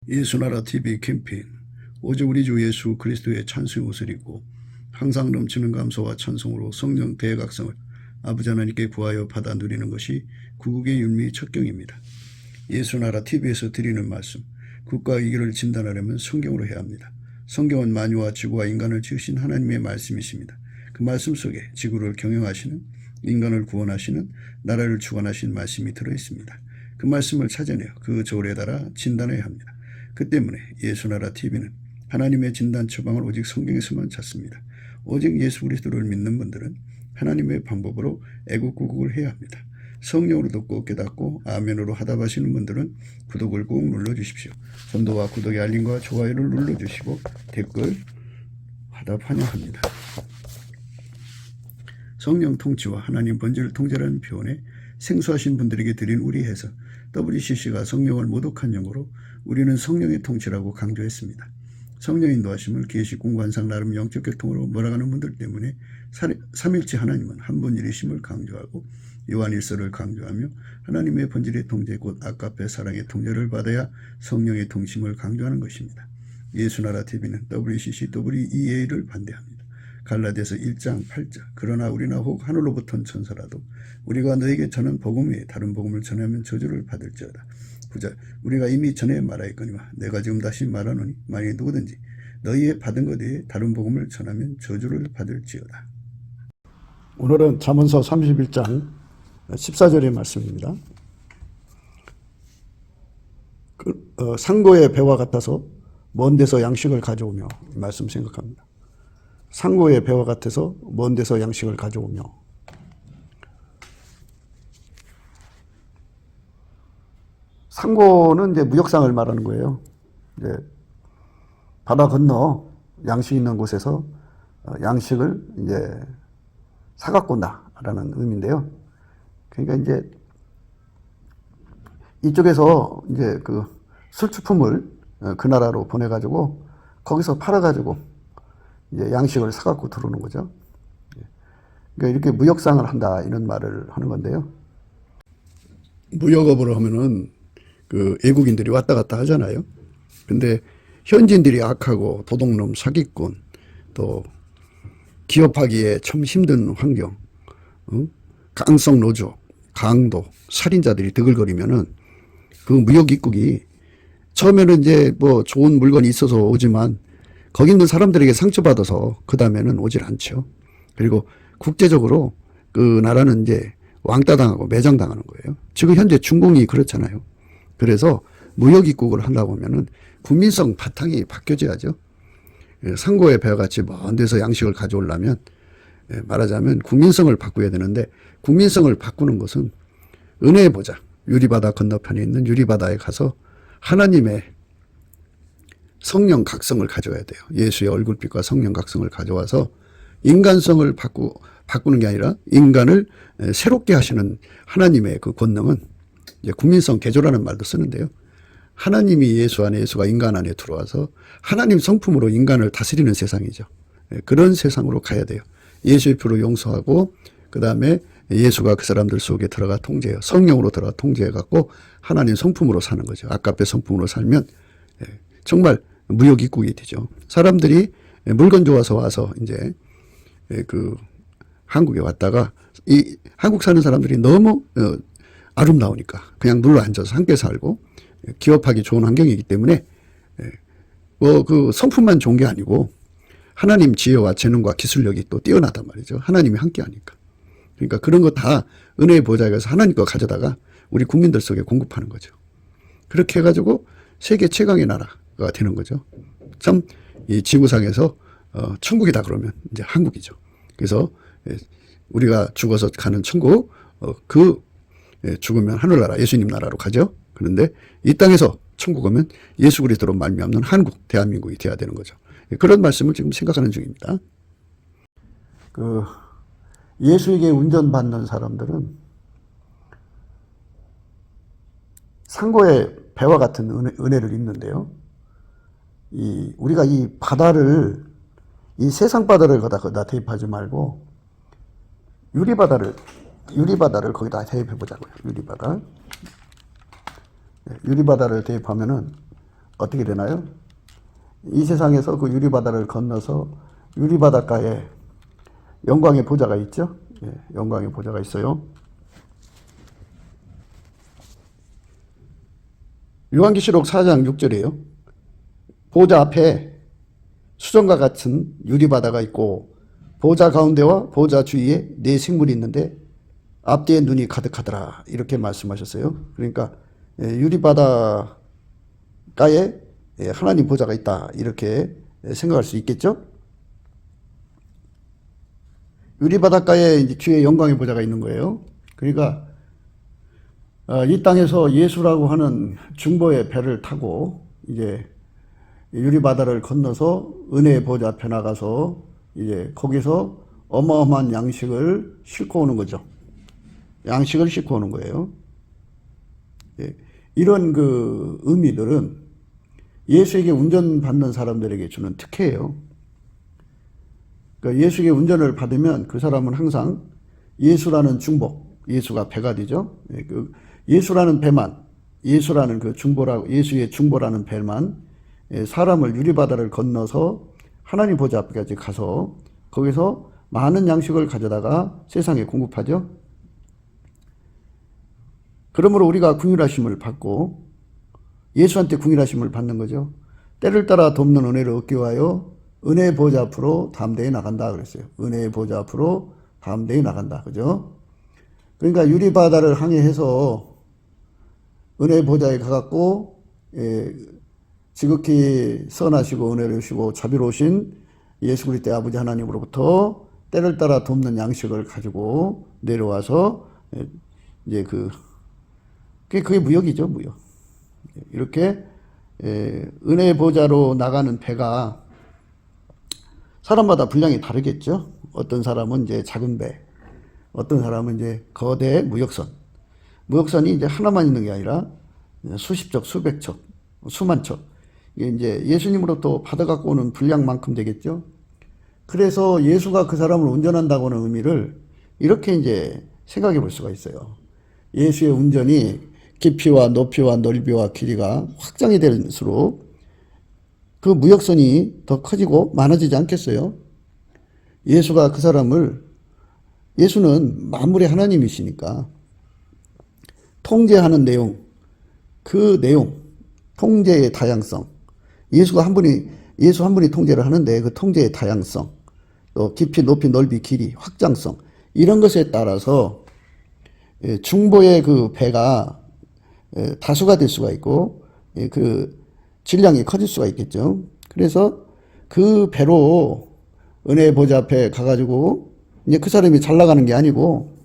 예수나라 TV 캠페인 오직 우리 주 예수 그리스도의 찬송의 옷을 입고 항상 넘치는 감사와 찬송으로 성령 대각성을 아버지 하나님께 구하여 받아 누리는 것이 구국의 율미 첩경입니다. 예수나라 TV에서 드리는 말씀, 국가 위기를 진단하려면 성경으로 해야 합니다. 성경은 만유와 지구와 인간을 지으신 하나님의 말씀이십니다. 그 말씀 속에 지구를 경영하시는, 인간을 구원하시는, 나라를 주관하신 말씀이 들어있습니다. 그 말씀을 찾아내어 그 저울에 달아 진단해야 합니다. 그 때문에 예수나라 TV는 하나님의 진단 처방을 오직 성경에서만 찾습니다. 오직 예수 그리스도를 믿는 분들은 하나님의 방법으로 애국구국을 해야 합니다. 성령으로 듣고 깨닫고 아멘으로 하답하시는 분들은 구독을 꼭 눌러주십시오. 전도와 구독의 알림과 좋아요를 눌러주시고 댓글 화답 환영합니다. 성령 통치와 하나님 번제를 통제라는 표현에 생소하신 분들에게 드린 우리 해석, WCC가 성령을 모독한 용어로 우리는 성령의 통치라고 강조했습니다. 성령 인도하심을 계시 공관상 나름 영적 교통으로 몰아가는 분들 때문에 삼일체 하나님은 한 분일이심을 강조하고 요한일서를 강조하며 하나님의 본질의 통제 곧 아까페 사랑의 통제를 받아야 성령의 통심을 강조하는 것입니다. 예수나라 TV는 WCC, WEA를 반대합니다. 갈라디아서 1장 8절 그러나 우리나 혹 하늘로부터 온 천사라도 우리가 너에게 전한 복음 외에 다른 복음을 전하면 저주를 받을지어다. 9절 우리가 이미 전에 말하였거니와 내가 지금 다시 말하노니 만일 누구든지 너희의 받은 것 외에 다른 복음을 전하면 저주를 받을지어다. 오늘은 잠언서 31장 14절의 말씀입니다. 상고의 배와 같아서 먼 데서 양식을 가져오며 이 말씀 생각합니다. 상고의 배와 같아서 먼 데서 양식을 가져오며 상고는 이제 무역상을 말하는 거예요. 이제 바다 건너 양식 있는 곳에서 양식을 이제 사갖고 온다라는 의미인데요. 그러니까 이제 이쪽에서 이제 그 술주품을 그 나라로 보내가지고 거기서 팔아가지고 이제 양식을 사갖고 들어오는 거죠. 그러니까 이렇게 무역상을 한다 이런 말을 하는 건데요. 무역업을 하면은 그 외국인들이 왔다 갔다 하잖아요. 근데 현지인들이 악하고 도둑놈, 사기꾼, 또 기업하기에 참 힘든 환경, 강성 노조, 강도, 살인자들이 드글거리면은 그 무역 입국이 처음에는 이제 뭐 좋은 물건이 있어서 오지만 거기 있는 사람들에게 상처받아서 그 다음에는 오질 않죠. 그리고 국제적으로 그 나라는 이제 왕따 당하고 매장 당하는 거예요. 지금 현재 중공이 그렇잖아요. 그래서 무역 입국을 하려고 하면은 국민성 바탕이 바뀌어져야죠. 상고의 배와 같이 먼 데서 양식을 가져오려면 말하자면 국민성을 바꿔야 되는데 국민성을 바꾸는 것은 은혜의 보좌, 유리바다 건너편에 있는 유리바다에 가서 하나님의 성령 각성을 가져와야 돼요. 예수의 얼굴빛과 성령 각성을 가져와서 인간성을 바꾸는 게 아니라 인간을 새롭게 하시는 하나님의 그 권능은 이제 국민성 개조라는 말도 쓰는데요. 하나님이 예수 안에 예수가 인간 안에 들어와서 하나님 성품으로 인간을 다스리는 세상이죠. 그런 세상으로 가야 돼요. 예수의 피로 용서하고 그 다음에 예수가 그 사람들 속에 들어가 통제해요. 성령으로 들어가 통제해갖고 하나님 성품으로 사는 거죠. 아까페 성품으로 살면 정말 무역 입국이 되죠. 사람들이 물건 좋아서 와서 이제 그 한국에 왔다가 이 한국 사는 사람들이 너무 아름다우니까 그냥 눌러 앉아서 함께 살고 기업하기 좋은 환경이기 때문에 뭐 그 성품만 좋은 게 아니고 하나님 지혜와 재능과 기술력이 또 뛰어나단 말이죠. 하나님이 함께 하니까. 그러니까 그런 거 다 은혜의 보좌에 가서 하나님 거 가져다가 우리 국민들 속에 공급하는 거죠. 그렇게 해가지고 세계 최강의 나라가 되는 거죠. 참 이 지구상에서 천국이다 그러면 이제 한국이죠. 그래서 우리가 죽어서 가는 천국 죽으면 하늘나라 예수님 나라로 가죠. 그런데 이 땅에서 천국 오면 예수 그리스도로 말미암는 한국 대한민국이 돼야 되는 거죠. 그런 말씀을 지금 생각하는 중입니다. 그 예수에게 운전받는 사람들은 상고의 배와 같은 은혜를 입는데요. 우리가 이 바다를 이 세상 바다를 거기다 대입하지 말고 유리바다를 거기다 대입해 보자고요. 유리바다를 대입하면은 어떻게 되나요? 이 세상에서 그 유리바다를 건너서 유리바닷가에 영광의 보좌가 있죠. 예, 영광의 보좌가 있어요. 요한계시록 4장 6절이에요. 보좌 앞에 수정과 같은 유리바다가 있고 보좌 가운데와 보좌 주위에 네 생물이 있는데 앞뒤에 눈이 가득하더라. 이렇게 말씀하셨어요. 그러니까 유리바다가에 하나님 보좌가 있다. 이렇게 생각할 수 있겠죠. 유리바닷가에 이제 주의 영광의 보좌가 있는 거예요. 그러니까 이 땅에서 예수라고 하는 중보의 배를 타고 이제 유리바다를 건너서 은혜의 보좌 앞에 나가서 이제 거기서 어마어마한 양식을 싣고 오는 거죠. 양식을 싣고 오는 거예요. 예, 이런 그 의미들은 예수에게 운전받는 사람들에게 주는 특혜예요. 그러니까 예수에게 운전을 받으면 그 사람은 항상 예수라는 중보, 예수가 배가 되죠. 예, 그 예수라는 배만, 예수라는 그 중보라고, 예수의 중보라는 배만 사람을 유리바다를 건너서 하나님 보좌 앞까지 가서 거기서 많은 양식을 가져다가 세상에 공급하죠. 그러므로 우리가 긍휼하심을 받고 예수한테 긍휼하심을 받는 거죠. 때를 따라 돕는 은혜를 얻기 위하여 은혜의 보좌 앞으로 담대히 나간다 그랬어요. 은혜의 보좌 앞으로 담대히 나간다. 그죠? 그러니까 유리바다를 항해해서 은혜의 보좌에 가갖고 지극히 선하시고 은혜로우시고 자비로우신 예수 그리스도의 아버지 하나님으로부터 때를 따라 돕는 양식을 가지고 내려와서 이제 그게 무역이죠, 무역. 이렇게 은혜의 보좌로 나가는 배가 사람마다 분량이 다르겠죠. 어떤 사람은 이제 작은 배, 어떤 사람은 이제 거대 무역선. 무역선이 이제 하나만 있는 게 아니라 수십 척, 수백 척, 수만 척. 이게 이제 예수님으로부터 받아갖고 오는 분량만큼 되겠죠. 그래서 예수가 그 사람을 운전한다고는 의미를 이렇게 이제 생각해 볼 수가 있어요. 예수의 운전이 깊이와 높이와 넓이와 길이가 확장이 될수록 그 무역선이 더 커지고 많아지지 않겠어요? 예수가 그 사람을, 예수는 만물의 하나님이시니까 통제하는 내용, 그 내용, 통제의 다양성, 예수 한 분이 통제를 하는데 그 통제의 다양성, 또 깊이, 높이, 넓이, 길이, 확장성, 이런 것에 따라서 중보의 그 배가 다수가 될 수가 있고 그 질량이 커질 수가 있겠죠. 그래서 그 배로 은혜의 보좌 앞에 가가지고 이제 그 사람이 잘 나가는 게 아니고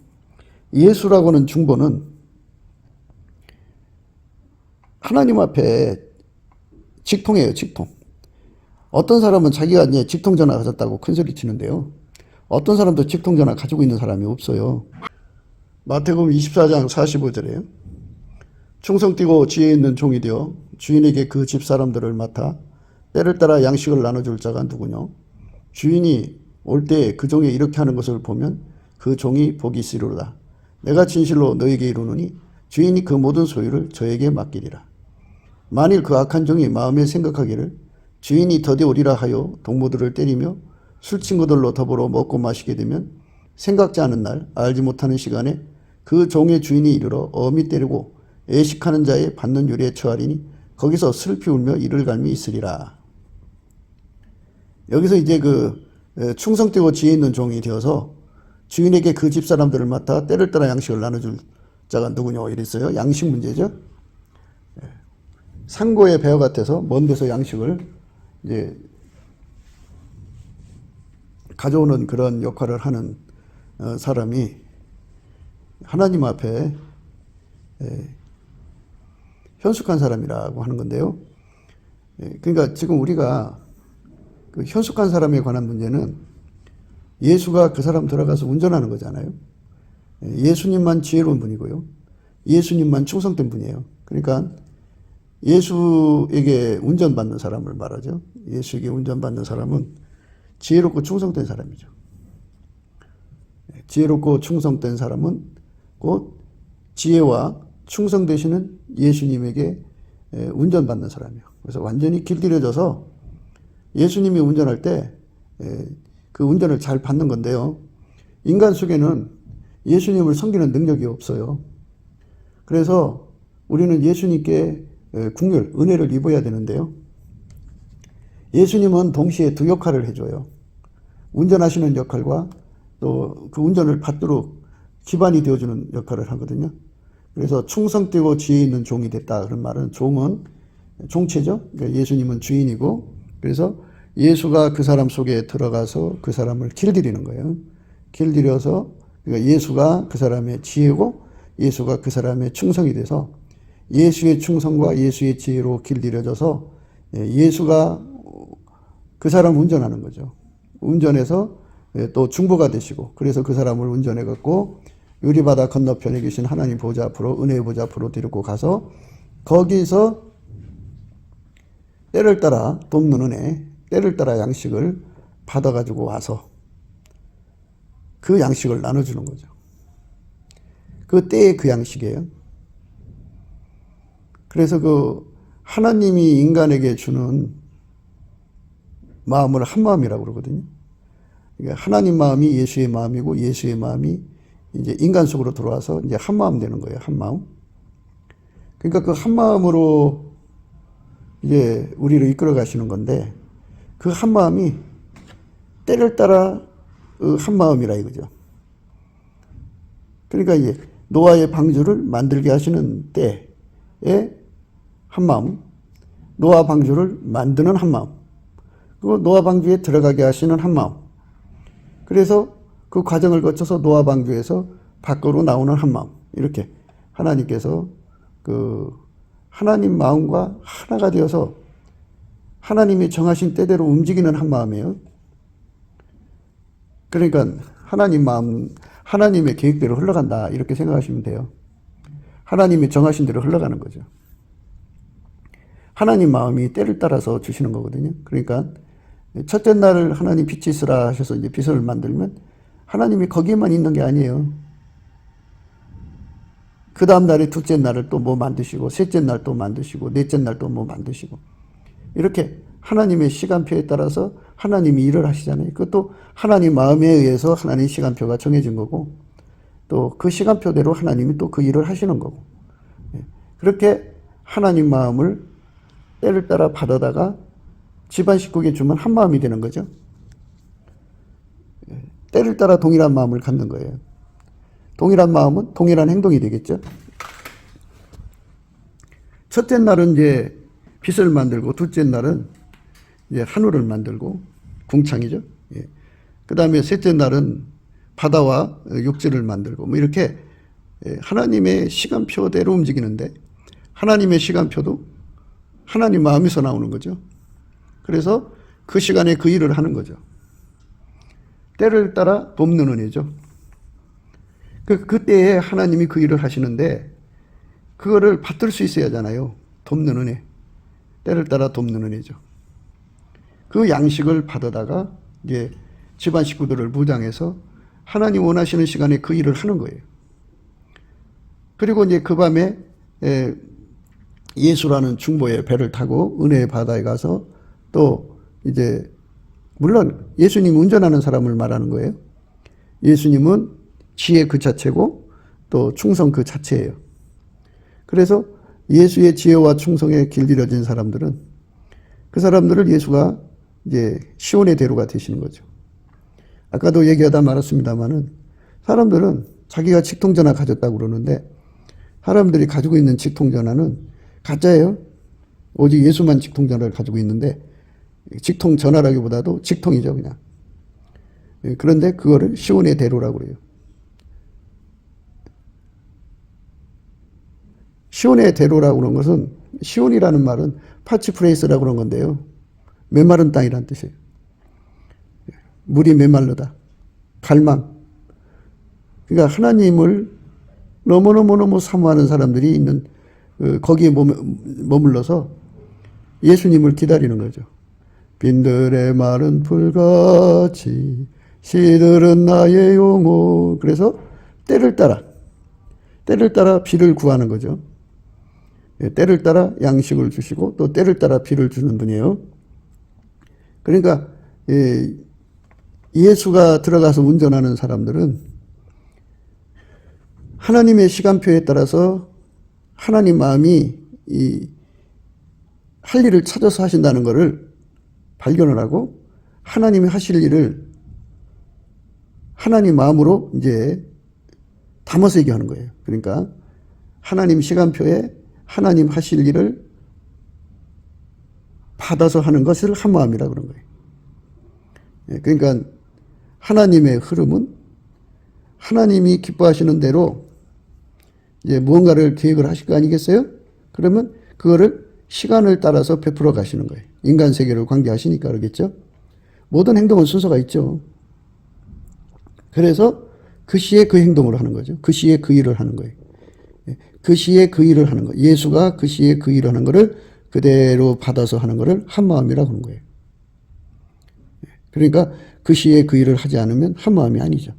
예수라고는 중보는 하나님 앞에 직통이에요, 직통. 어떤 사람은 자기가 이제 직통전화 가졌다고 큰 소리 치는데요. 어떤 사람도 직통전화 가지고 있는 사람이 없어요. 마태복음 24장 45절에요. 충성 띠고 지혜 있는 종이 되어 주인에게 그 집 사람들을 맡아 때를 따라 양식을 나눠줄 자가 누구뇨? 주인이 올 때 그 종이 이렇게 하는 것을 보면 그 종이 복이 있으리로다. 내가 진실로 너에게 이르노니 주인이 그 모든 소유를 저에게 맡기리라. 만일 그 악한 종이 마음에 생각하기를 주인이 더디 오리라 하여 동무들을 때리며 술 친구들로 더불어 먹고 마시게 되면 생각지 않은 날 알지 못하는 시간에 그 종의 주인이 이르러 엄히 때리고 애식하는 자의 받는 유리에 처하리니 거기서 슬피 울며 이를 갈미 있으리라. 여기서 이제 그 충성되고 지혜 있는 종이 되어서 주인에게 그 집 사람들을 맡아 때를 따라 양식을 나눠줄 자가 누구냐 이랬어요. 양식 문제죠. 상고의 배와 같아서 먼 데서 양식을 이제 가져오는 그런 역할을 하는 사람이 하나님 앞에 현숙한 사람이라고 하는 건데요. 그러니까 지금 우리가 그 현숙한 사람에 관한 문제는 예수가 그 사람 들어가서 운전하는 거잖아요. 예수님만 지혜로운 분이고요. 예수님만 충성된 분이에요. 그러니까 예수에게 운전받는 사람을 말하죠. 예수에게 운전받는 사람은 지혜롭고 충성된 사람이죠. 지혜롭고 충성된 사람은 곧 지혜와 충성되시는 예수님에게 운전받는 사람이에요. 그래서 완전히 길들여져서 예수님이 운전할 때 그 운전을 잘 받는 건데요. 인간 속에는 예수님을 섬기는 능력이 없어요. 그래서 우리는 예수님께 국률, 은혜를 입어야 되는데요. 예수님은 동시에 두 역할을 해줘요. 운전하시는 역할과 또 그 운전을 받도록 기반이 되어주는 역할을 하거든요. 그래서 충성되고 지혜 있는 종이 됐다. 그런 말은 종은 종체죠. 그러니까 예수님은 주인이고 그래서 예수가 그 사람 속에 들어가서 그 사람을 길들이는 거예요. 길들여서 그러니까 예수가 그 사람의 지혜고 예수가 그 사람의 충성이 돼서 예수의 충성과 예수의 지혜로 길들여져서 예수가 그 사람을 운전하는 거죠. 운전해서 또 중보가 되시고 그래서 그 사람을 운전해 갖고 유리바다 건너편에 계신 하나님 보좌 앞으로 은혜의 보좌 앞으로 데리고 가서 거기서 때를 따라 돕는 은혜, 때를 따라 양식을 받아가지고 와서 그 양식을 나눠주는 거죠. 그 때의 그 양식이에요. 그래서 그 하나님이 인간에게 주는 마음을 한 마음이라고 그러거든요. 그러니까 하나님 마음이 예수의 마음이고 예수의 마음이 이제 인간 속으로 들어와서 이제 한 마음 되는 거예요. 한 마음. 그러니까 그 한 마음으로 이제 우리를 이끌어 가시는 건데 그 한 마음이 때를 따라 한 마음이라 이거죠. 그러니까 이제 노아의 방주를 만들게 하시는 때에 한 마음, 노아 방주를 만드는 한 마음, 그리고 노아 방주에 들어가게 하시는 한 마음. 그래서 그 과정을 거쳐서 노아 방주에서 밖으로 나오는 한 마음. 이렇게 하나님께서 그 하나님 마음과 하나가 되어서 하나님이 정하신 때대로 움직이는 한 마음이에요. 그러니까 하나님 마음, 하나님의 계획대로 흘러간다. 이렇게 생각하시면 돼요. 하나님이 정하신 대로 흘러가는 거죠. 하나님 마음이 때를 따라서 주시는 거거든요. 그러니까 첫째 날을 하나님 빛이 있으라 하셔서 이제 빛을 만들면 하나님이 거기에만 있는 게 아니에요. 그 다음 날에 둘째 날을 또 뭐 만드시고 셋째 날 또 만드시고 넷째 날 또 뭐 만드시고 이렇게 하나님의 시간표에 따라서 하나님이 일을 하시잖아요. 그것도 하나님 마음에 의해서 하나님 시간표가 정해진 거고 또 그 시간표대로 하나님이 또 그 일을 하시는 거고 그렇게 하나님 마음을 때를 따라 받아다가 집안 식구에게 주면 한 마음이 되는 거죠. 때를 따라 동일한 마음을 갖는 거예요. 동일한 마음은 동일한 행동이 되겠죠. 첫째 날은 이제 빛을 만들고 둘째 날은 이제 하늘을 만들고 궁창이죠. 예. 그 다음에 셋째 날은 바다와 육지를 만들고 뭐 이렇게 하나님의 시간표대로 움직이는데 하나님의 시간표도 하나님 마음에서 나오는 거죠. 그래서 그 시간에 그 일을 하는 거죠. 때를 따라 돕는 은혜죠. 그때에 하나님이 그 일을 하시는데 그거를 받들 수 있어야 하잖아요. 돕는 은혜. 때를 따라 돕는 은혜죠. 그 양식을 받아다가 이제 집안 식구들을 무장해서 하나님 원하시는 시간에 그 일을 하는 거예요. 그리고 이제 그 밤에 예수라는 중보의 배를 타고 은혜의 바다에 가서 또 이제 물론 예수님이 운전하는 사람을 말하는 거예요. 예수님은 지혜 그 자체고 또 충성 그 자체예요. 그래서 예수의 지혜와 충성에 길들여진 사람들은 그 사람들을 예수가 이제 시온의 대로가 되시는 거죠. 아까도 얘기하다 말았습니다만은 사람들은 자기가 직통전화 가졌다고 그러는데 사람들이 가지고 있는 직통전화는 가짜예요. 오직 예수만 직통전화를 가지고 있는데 직통전화라기보다도 직통이죠 그냥. 그런데 그거를 시온의 대로라고 그래요. 시온의 대로라고 그런 것은 시온이라는 말은 파치프레이스라고 그런 건데요. 메마른 땅이란 뜻이에요. 물이 메말르다. 갈망. 그러니까 하나님을 너무너무 사모하는 사람들이 있는 거기에 머물러서 예수님을 기다리는 거죠. 빈들의 마른 풀같이 시들은 나의 영혼. 그래서 때를 따라 비를 구하는 거죠. 때를 따라 양식을 주시고 또 때를 따라 비를 주는 분이에요. 그러니까 예수가 들어가서 운전하는 사람들은 하나님의 시간표에 따라서 하나님 마음이 할 일을 찾아서 하신다는 것을 발견을 하고 하나님이 하실 일을 하나님 마음으로 이제 담아서 얘기하는 거예요. 그러니까 하나님 시간표에 하나님 하실 일을 받아서 하는 것을 한 마음이라 그런 거예요. 그러니까 하나님의 흐름은 하나님이 기뻐하시는 대로 이제 무언가를 계획을 하실 거 아니겠어요? 그러면 그거를 시간을 따라서 베풀어 가시는 거예요. 인간 세계를 관계하시니까 그러겠죠. 모든 행동은 순서가 있죠. 그래서 그 시에 그 행동을 하는 거죠. 그 시에 그 일을 하는 거예요. 그 시에 그 일을 하는 거예요. 예수가 그 시에 그 일을 하는 거를 그대로 받아서 하는 거를 한 마음이라고 하는 거예요. 그러니까 그 시에 그 일을 하지 않으면 한 마음이 아니죠.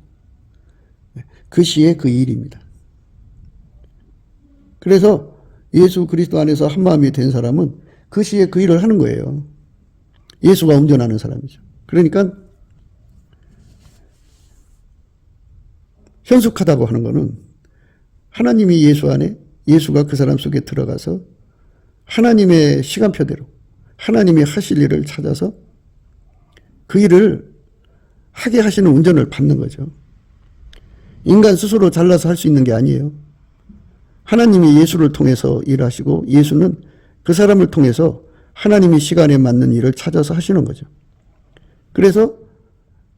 그 시에 그 일입니다. 그래서 예수 그리스도 안에서 한 마음이 된 사람은 그 시에 그 일을 하는 거예요. 예수가 운전하는 사람이죠. 그러니까 현숙하다고 하는 거는 하나님이 예수 안에 예수가 그 사람 속에 들어가서 하나님의 시간표대로 하나님이 하실 일을 찾아서 그 일을 하게 하시는 운전을 받는 거죠. 인간 스스로 잘라서 할 수 있는 게 아니에요. 하나님이 예수를 통해서 일하시고 예수는 그 사람을 통해서 하나님이 시간에 맞는 일을 찾아서 하시는 거죠. 그래서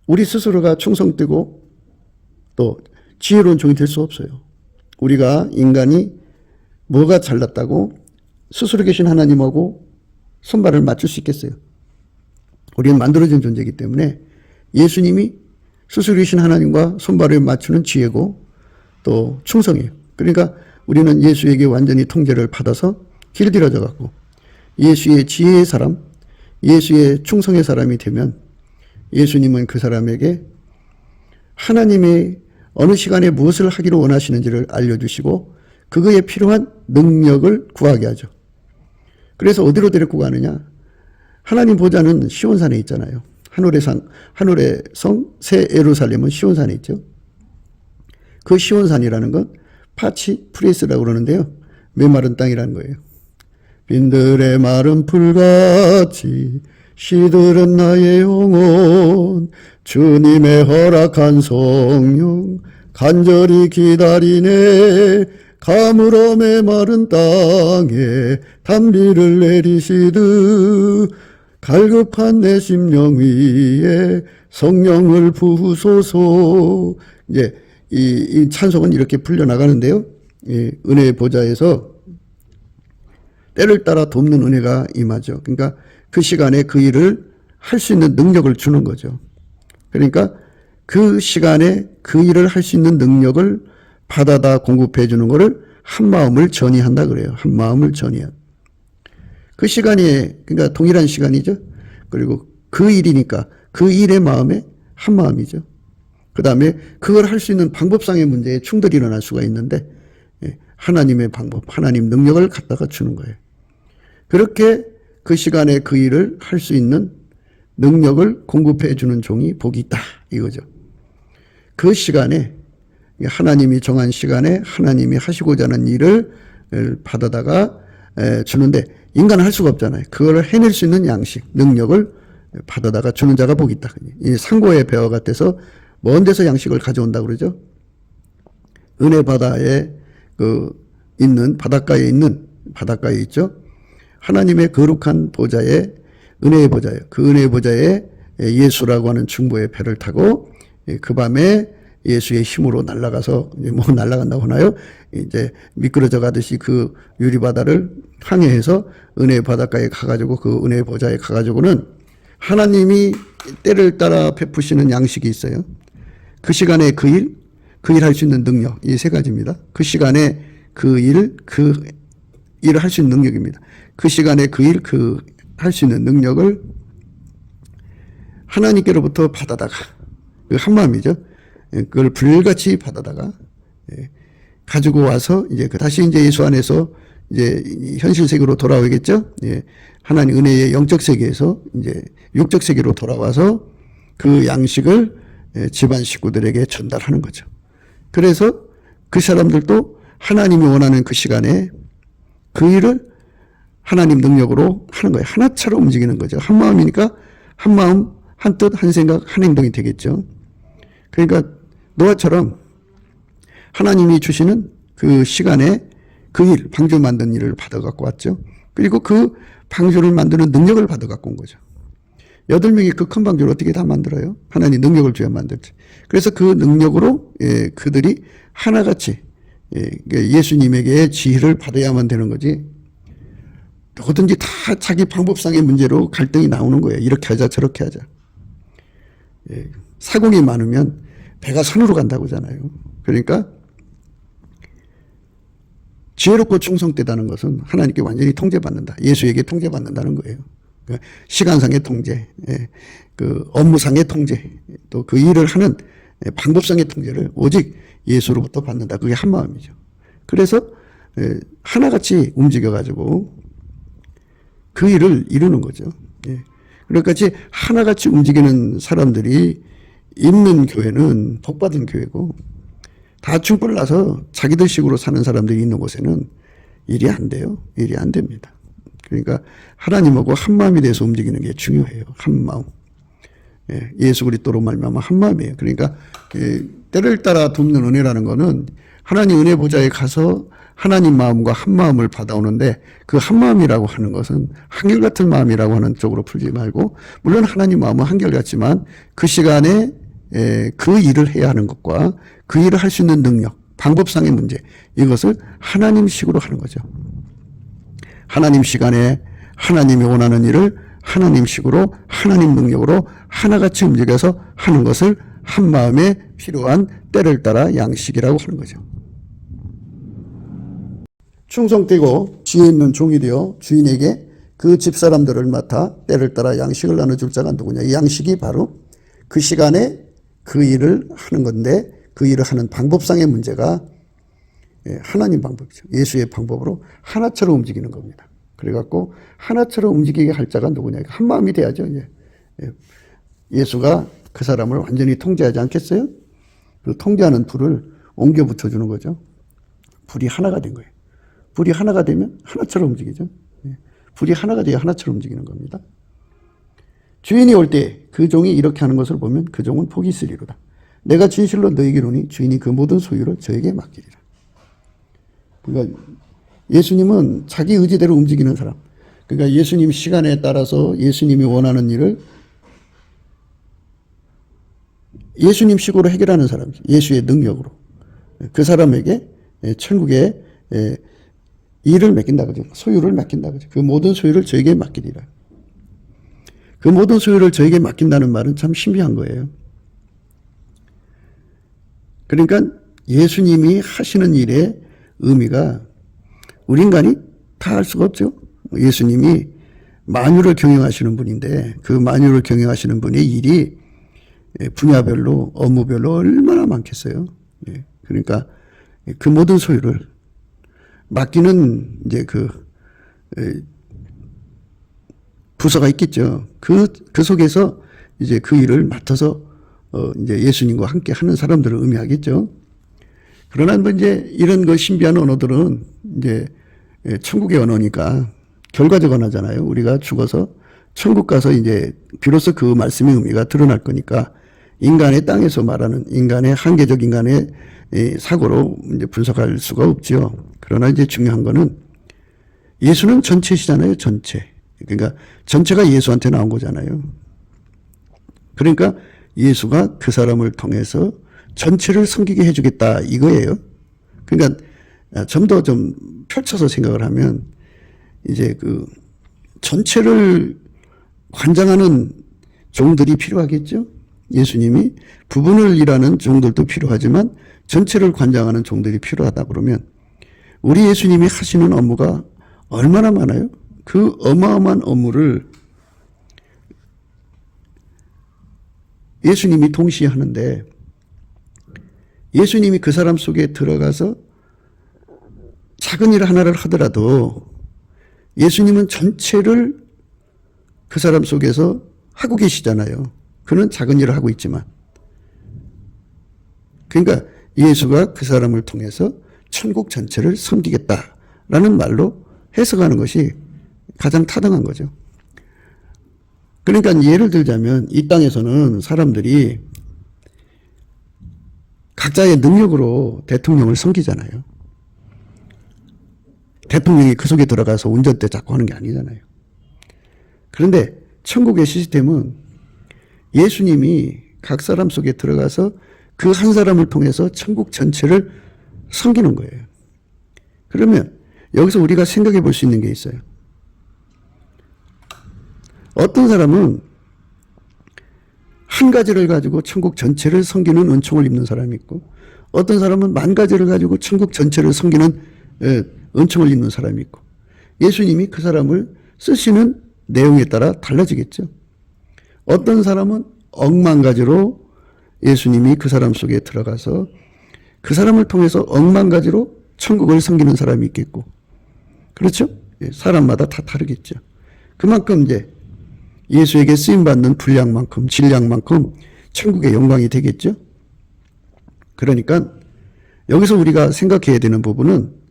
우리 스스로가 충성되고 또 지혜로운 종이 될 수 없어요. 우리가 인간이 뭐가 잘났다고 스스로 계신 하나님하고 손발을 맞출 수 있겠어요? 우리는 만들어진 존재이기 때문에 예수님이 스스로 계신 하나님과 손발을 맞추는 지혜고 또 충성이에요. 그러니까 우리는 예수에게 완전히 통제를 받아서 길들여져 갖고 예수의 지혜의 사람, 예수의 충성의 사람이 되면 예수님은 그 사람에게 하나님의 어느 시간에 무엇을 하기를 원하시는지를 알려주시고 그거에 필요한 능력을 구하게 하죠. 그래서 어디로 데리고 가느냐? 하나님 보좌는 시온산에 있잖아요. 하늘의 성 새 예루살렘은 시온산에 있죠. 그 시온산이라는 건 파치 프레스라고 그러는데요. 메마른 땅이라는 거예요. 빈들의 마른 풀같이 시들은 나의 영혼 주님의 허락한 성령 간절히 기다리네 가물어 메마른 땅에 단비를 내리시듯 갈급한 내 심령 위에 성령을 부으소서. 이제 이 찬송은 이렇게 풀려나가는데요. 은혜의 보좌에서 때를 따라 돕는 은혜가 임하죠. 그러니까 그 시간에 그 일을 할 수 있는 능력을 주는 거죠. 그러니까 그 시간에 그 일을 할 수 있는 능력을 받아다 공급해 주는 것을 한 마음을 전이한다 그래요. 한 마음을 전이한. 그 시간이 그러니까 동일한 시간이죠. 그리고 그 일이니까 그 일의 마음에 한 마음이죠. 그 다음에 그걸 할 수 있는 방법상의 문제에 충돌이 일어날 수가 있는데 하나님의 방법, 하나님 능력을 갖다가 주는 거예요. 그렇게 그 시간에 그 일을 할 수 있는 능력을 공급해 주는 종이 복이 있다 이거죠. 그 시간에 하나님이 정한 시간에 하나님이 하시고자 하는 일을 받아다가 주는데 인간은 할 수가 없잖아요. 그걸 해낼 수 있는 양식, 능력을 받아다가 주는 자가 복이 있다. 이 상고의 배와 같아서 먼 데서 양식을 가져온다 그러죠. 은혜 바다에 있는 바닷가에 있죠. 하나님의 거룩한 보좌에 은혜의 보좌예요. 그 은혜의 보좌에 예수라고 하는 중보의 배를 타고 그 밤에 예수의 힘으로 날아가서 뭐 날아간다고 하나요? 이제 미끄러져 가듯이 그 유리바다를 항해해서 은혜의 바닷가에 가가지고 그 은혜의 보좌에 가가지고는 하나님이 때를 따라 베푸시는 양식이 있어요. 그 시간에 그 일 할 수 있는 능력, 이 세 가지입니다. 그 시간에 그 일을 할 수 있는 능력입니다. 그 시간에 할 수 있는 능력을 하나님께로부터 받아다가, 그 한 마음이죠. 그걸 불같이 받아다가, 가지고 와서, 다시 예수 안에서 이제 현실 세계로 돌아오겠죠. 예. 하나님 은혜의 영적 세계에서 이제 육적 세계로 돌아와서 그 양식을 집안 식구들에게 전달하는 거죠. 그래서 그 사람들도 하나님이 원하는 그 시간에 그 일을 하나님 능력으로 하는 거예요. 하나처럼 움직이는 거죠. 한 마음이니까 한 마음, 한 뜻, 한 생각, 한 행동이 되겠죠. 그러니까 노아처럼 하나님이 주시는 그 시간에 그 일, 방주 만든 일을 받아갖고 왔죠. 그리고 그 방주를 만드는 능력을 받아갖고 온 거죠. 8명이 그 큰 방주를 어떻게 다 만들어요? 하나님 능력을 줘야 만들지. 그래서 그 능력으로 그들이 하나같이 예수님에게 지혜를 받아야만 되는 거지. 뭐든지 다 자기 방법상의 문제로 갈등이 나오는 거예요. 이렇게 하자 저렇게 하자. 사공이 많으면 배가 산으로 간다고 하잖아요. 그러니까 지혜롭고 충성되다는 것은 하나님께 완전히 통제받는다. 예수에게 통제받는다는 거예요. 그러니까 시간상의 통제, 그 업무상의 통제, 또 그 일을 하는 방법상의 통제를 오직 예수로부터 받는다. 그게 한 마음이죠. 그래서 하나같이 움직여가지고 그 일을 이루는 거죠. 그러니까 하나같이 움직이는 사람들이 있는 교회는 복받은 교회고, 다 충불 나서 자기들 식으로 사는 사람들이 있는 곳에는 일이 안 돼요. 일이 안 됩니다. 그러니까 하나님하고 한 마음이 돼서 움직이는 게 중요해요. 한 마음. 예수 그리스도로 말미암아 한 마음이에요. 그러니까 때를 따라 돕는 은혜라는 거는 하나님 은혜 보좌에 가서 하나님 마음과 한 마음을 받아오는데, 그 한 마음이라고 하는 것은 한결같은 마음이라고 하는 쪽으로 풀지 말고, 물론 하나님 마음은 한결같지만 그 시간에 그 일을 해야 하는 것과 그 일을 할 수 있는 능력, 방법상의 문제, 이것을 하나님식으로 하는 거죠. 하나님 시간에 하나님이 원하는 일을 하나님식으로 하나님 능력으로 하나같이 움직여서 하는 것을 한 마음에 필요한 때를 따라 양식이라고 하는 거죠. 충성되고 지혜 있는 종이 되어 주인에게 그 집사람들을 맡아 때를 따라 양식을 나눠줄 자가 누구냐. 이 양식이 바로 그 시간에 그 일을 하는 건데, 그 일을 하는 방법상의 문제가 하나님 방법이죠. 예수의 방법으로 하나처럼 움직이는 겁니다. 그래갖고 하나처럼 움직이게 할 자가 누구냐. 한 마음이 돼야죠. 예수가 그 사람을 완전히 통제하지 않겠어요? 그 통제하는 불을 옮겨 붙여주는 거죠. 불이 하나가 된 거예요. 불이 하나가 되면 하나처럼 움직이죠. 불이 하나가 돼야 하나처럼 움직이는 겁니다. 주인이 올 때 그 종이 이렇게 하는 것을 보면 그 종은 복이 있으리로다. 내가 진실로 너에게 이르노니 주인이 그 모든 소유를 저에게 맡기리라. 그러니까 예수님은 자기 의지대로 움직이는 사람. 그러니까 예수님 시간에 따라서 예수님이 원하는 일을 예수님식으로 해결하는 사람이죠. 예수의 능력으로. 그 사람에게 천국의 일을 맡긴다 그죠. 소유를 맡긴다 그죠. 그 모든 소유를 저에게 맡기리라. 그 모든 소유를 저에게 맡긴다는 말은 참 신비한 거예요. 그러니까 예수님이 하시는 일의 의미가 우리 인간이 다 알 수가 없죠. 예수님이 만유를 경영하시는 분인데, 그 만유를 경영하시는 분의 일이 분야별로 업무별로 얼마나 많겠어요. 그러니까 그 모든 소유를 맡기는 이제 그 부서가 있겠죠. 그 속에서 이제 그 일을 맡아서 이제 예수님과 함께 하는 사람들을 의미하겠죠. 그러나 뭐 이제 이런 그 신비한 언어들은 이제 천국의 언어니까 결과적 언어잖아요. 우리가 죽어서 천국 가서 이제 비로소 그 말씀의 의미가 드러날 거니까 인간의 땅에서 말하는 인간의 한계적 인간의 사고로 이제 분석할 수가 없죠. 그러나 이제 중요한 거는 예수는 전체시잖아요. 전체. 그러니까 전체가 예수한테 나온 거잖아요. 그러니까 예수가 그 사람을 통해서 전체를 섬기게 해주겠다 이거예요. 그러니까 좀 더 좀 펼쳐서 생각을 하면 이제 그 전체를 관장하는 종들이 필요하겠죠. 예수님이 부분을 일하는 종들도 필요하지만 전체를 관장하는 종들이 필요하다 그러면 우리 예수님이 하시는 업무가 얼마나 많아요? 그 어마어마한 업무를 예수님이 동시에 하는데, 예수님이 그 사람 속에 들어가서 작은 일 하나를 하더라도 예수님은 전체를 그 사람 속에서 하고 계시잖아요. 그는 작은 일을 하고 있지만. 그러니까 예수가 그 사람을 통해서 천국 전체를 섬기겠다라는 말로 해석하는 것이 가장 타당한 거죠. 그러니까 예를 들자면 이 땅에서는 사람들이 각자의 능력으로 대통령을 섬기잖아요. 대통령이 그 속에 들어가서 운전대 잡고 하는 게 아니잖아요. 그런데 천국의 시스템은 예수님이 각 사람 속에 들어가서 그 한 사람을 통해서 천국 전체를 섬기는 거예요. 그러면 여기서 우리가 생각해 볼 수 있는 게 있어요. 어떤 사람은 한 가지를 가지고 천국 전체를 섬기는 은총을 입는 사람이 있고, 어떤 사람은 만 가지를 가지고 천국 전체를 섬기는 은총을 입는 사람이 있고, 예수님이 그 사람을 쓰시는 내용에 따라 달라지겠죠. 어떤 사람은 억만 가지로 예수님이 그 사람 속에 들어가서 그 사람을 통해서 억만 가지로 천국을 섬기는 사람이 있겠고, 그렇죠? 사람마다 다 다르겠죠. 그만큼 이제 예수에게 쓰임받는 분량만큼, 질량만큼 천국의 영광이 되겠죠. 그러니까 여기서 우리가 생각해야 되는 부분은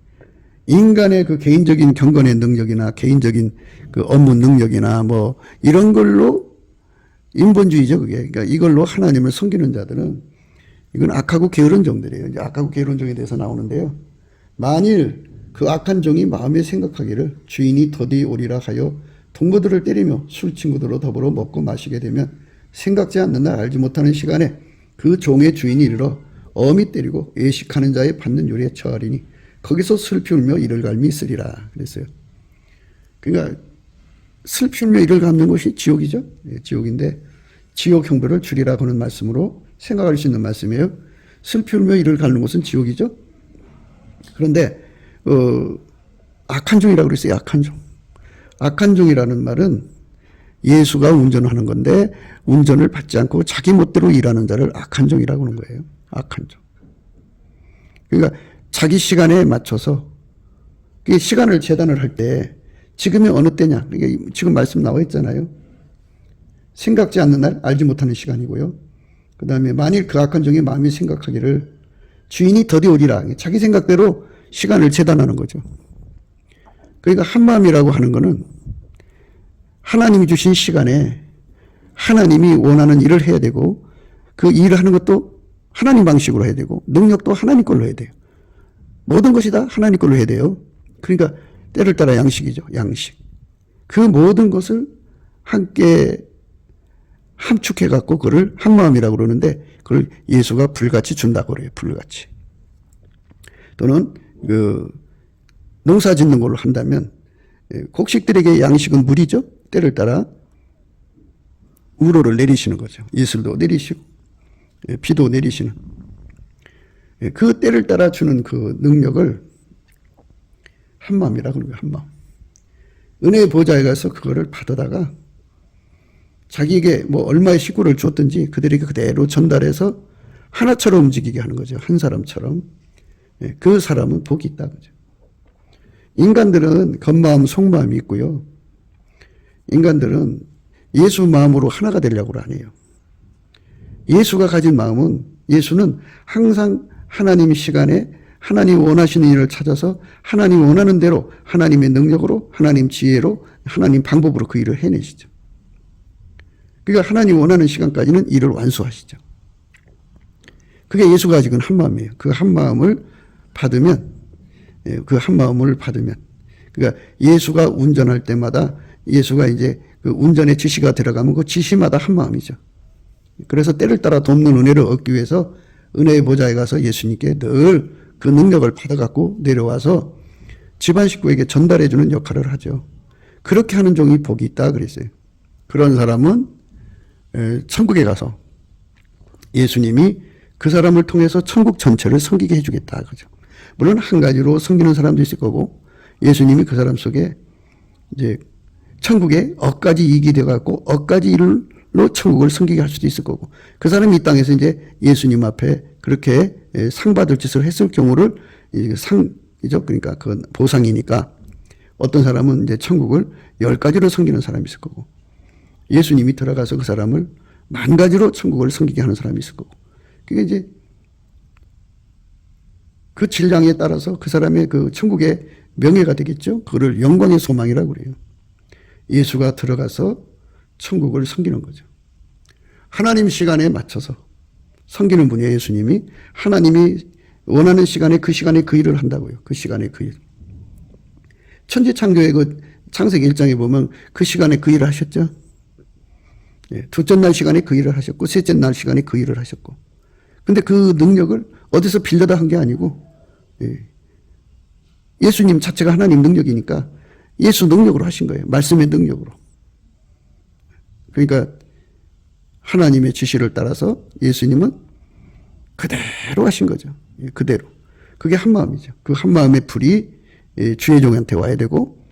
인간의 그 개인적인 경건의 능력이나 개인적인 그 업무 능력이나 뭐 이런 걸로 인본주의죠, 그게. 그러니까 이걸로 하나님을 섬기는 자들은 이건 악하고 게으른 종들이에요. 이제 악하고 게으른 종에 대해서 나오는데요. 만일 그 악한 종이 마음에 생각하기를 주인이 더디 오리라 하여 동거들을 때리며 술 친구들로 더불어 먹고 마시게 되면 생각지 않는 날 알지 못하는 시간에 그 종의 주인이 이르러 엄히 때리고 예식하는 자의 받는 요리에 처하리니 거기서 슬피 울며 이를 갈미 있으리라 그랬어요. 그러니까 슬피 울며 이를 갚는 것이 지옥이죠. 지옥인데 지옥 형벌을 주리라고 하는 말씀으로 생각할 수 있는 말씀이에요. 슬피 울며 이를 갚는 것은 지옥이죠. 그런데 악한 종이라고 그랬어요. 악한 종. 악한 종이라는 말은 예수가 운전하는 건데 운전을 받지 않고 자기 멋대로 일하는 자를 악한 종이라고 하는 거예요. 악한 종. 그러니까 자기 시간에 맞춰서 시간을 재단을 할 때 지금이 어느 때냐. 그러니까 지금 말씀 나와 있잖아요. 생각지 않는 날 알지 못하는 시간이고요. 그 다음에 만일 그 악한 종이 마음이 생각하기를 주인이 더디 오리라. 자기 생각대로 시간을 재단하는 거죠. 그러니까 한마음이라고 하는 거는 하나님이 주신 시간에 하나님이 원하는 일을 해야 되고 그 일을 하는 것도 하나님 방식으로 해야 되고 능력도 하나님 걸로 해야 돼요. 모든 것이 다 하나님 걸로 해야 돼요. 그러니까 때를 따라 양식이죠. 양식. 그 모든 것을 함께 함축해 갖고 그를 한마음이라고 그러는데 그걸 예수가 불같이 준다고 그래요. 불같이. 또는 농사 짓는 걸로 한다면 곡식들에게 양식은 물이죠. 때를 따라 우로를 내리시는 거죠. 이슬도 내리시고 비도 내리시는 그 때를 따라 주는 그 능력을 한마음이라고 그러는 거예요. 한마음. 은혜의 보좌에 가서 그거를 받아다가 자기에게 뭐 얼마의 식구를 줬든지 그들에게 그대로 전달해서 하나처럼 움직이게 하는 거죠. 한 사람처럼. 그 사람은 복이 있다. 그죠. 인간들은 겉마음, 속마음이 있고요. 인간들은 예수 마음으로 하나가 되려고 안 해요. 예수가 가진 마음은 예수는 항상 하나님 시간에 하나님 원하시는 일을 찾아서 하나님 원하는 대로 하나님의 능력으로 하나님 지혜로 하나님 방법으로 그 일을 해내시죠. 그러니까 하나님 원하는 시간까지는 일을 완수하시죠. 그게 예수가 가지고 한마음이에요. 그 한마음을 받으면 그러니까 예수가 운전할 때마다 예수가 이제 그 운전의 지시가 들어가면 그 지시마다 한마음이죠. 그래서 때를 따라 돕는 은혜를 얻기 위해서 은혜의 보좌에 가서 예수님께 늘 그 능력을 받아갖고 내려와서 집안 식구에게 전달해주는 역할을 하죠. 그렇게 하는 종이 복이 있다 그랬어요. 그런 사람은 천국에 가서 예수님이 그 사람을 통해서 천국 전체를 섬기게 해주겠다. 그죠. 물론 한 가지로 섬기는 사람도 있을 거고 예수님이 그 사람 속에 이제 천국에 억까지 이익이 돼갖고 억까지 일로 천국을 섬기게 할 수도 있을 거고 그 사람이 이 땅에서 이제 예수님 앞에 그렇게 상 받을 짓을 했을 경우를 보상이죠. 그러니까 그건 보상이니까 어떤 사람은 이제 천국을 10가지로 섬기는 사람이 있을 거고, 예수님이 들어가서 그 사람을 10,000가지로 천국을 섬기게 하는 사람이 있을 거고, 그게 이제 그 질량에 따라서 그 사람의 그 천국의 명예가 되겠죠. 그거를 영광의 소망이라고 그래요. 예수가 들어가서 천국을 섬기는 거죠. 하나님 시간에 맞춰서 섬기는 분이에요. 예수님이 하나님이 원하는 시간에 그 일을 한다고요. 그 시간에 그 일. 천지창조의 그 창세기 1장에 보면 그 시간에 그 일을 하셨죠. 예, 둘째 날 시간에 그 일을 하셨고 셋째 날 시간에 그 일을 하셨고, 근데 그 능력을 어디서 빌려다 한 게 아니고, 예, 예수님 자체가 하나님 능력이니까 예수 능력으로 하신 거예요. 말씀의 능력으로. 그러니까 하나님의 지시를 따라서 예수님은 그대로 하신 거죠. 예, 그대로. 그게 한마음이죠. 그 한마음의 불이 주의 종한테 와야 되고,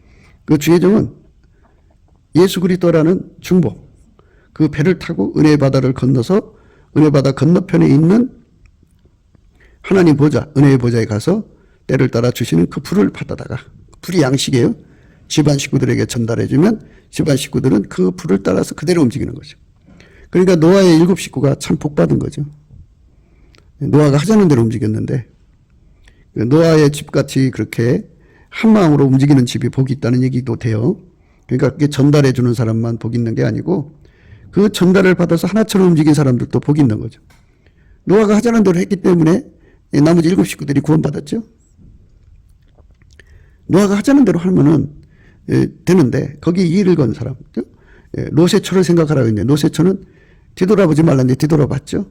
그 주의 종은 예수 그리스도라는 중보, 그 배를 타고 은혜의 바다를 건너서 은혜의 바다 건너편에 있는 하나님 보좌, 은혜의 보좌에 가서 때를 따라 주시는 그 불을 받아다가, 불이 양식이에요. 집안 식구들에게 전달해주면 집안 식구들은 그 불을 따라서 그대로 움직이는 거죠. 그러니까 노아의 7 식구가 참 복받은 거죠. 노아가 하자는 대로 움직였는데, 노아의 집같이 그렇게 한 마음으로 움직이는 집이 복이 있다는 얘기도 돼요. 그러니까 그게 전달해 주는 사람만 복 있는 게 아니고 그 전달을 받아서 하나처럼 움직인 사람들도 복이 있는 거죠. 노아가 하자는 대로 했기 때문에 나머지 7 식구들이 구원받았죠. 노아가 하자는 대로 하면은 되는데 거기에 이의를 건 사람, 노세초를 생각하라고 했는데 노세초는 뒤돌아보지 말랐는데 뒤돌아봤죠.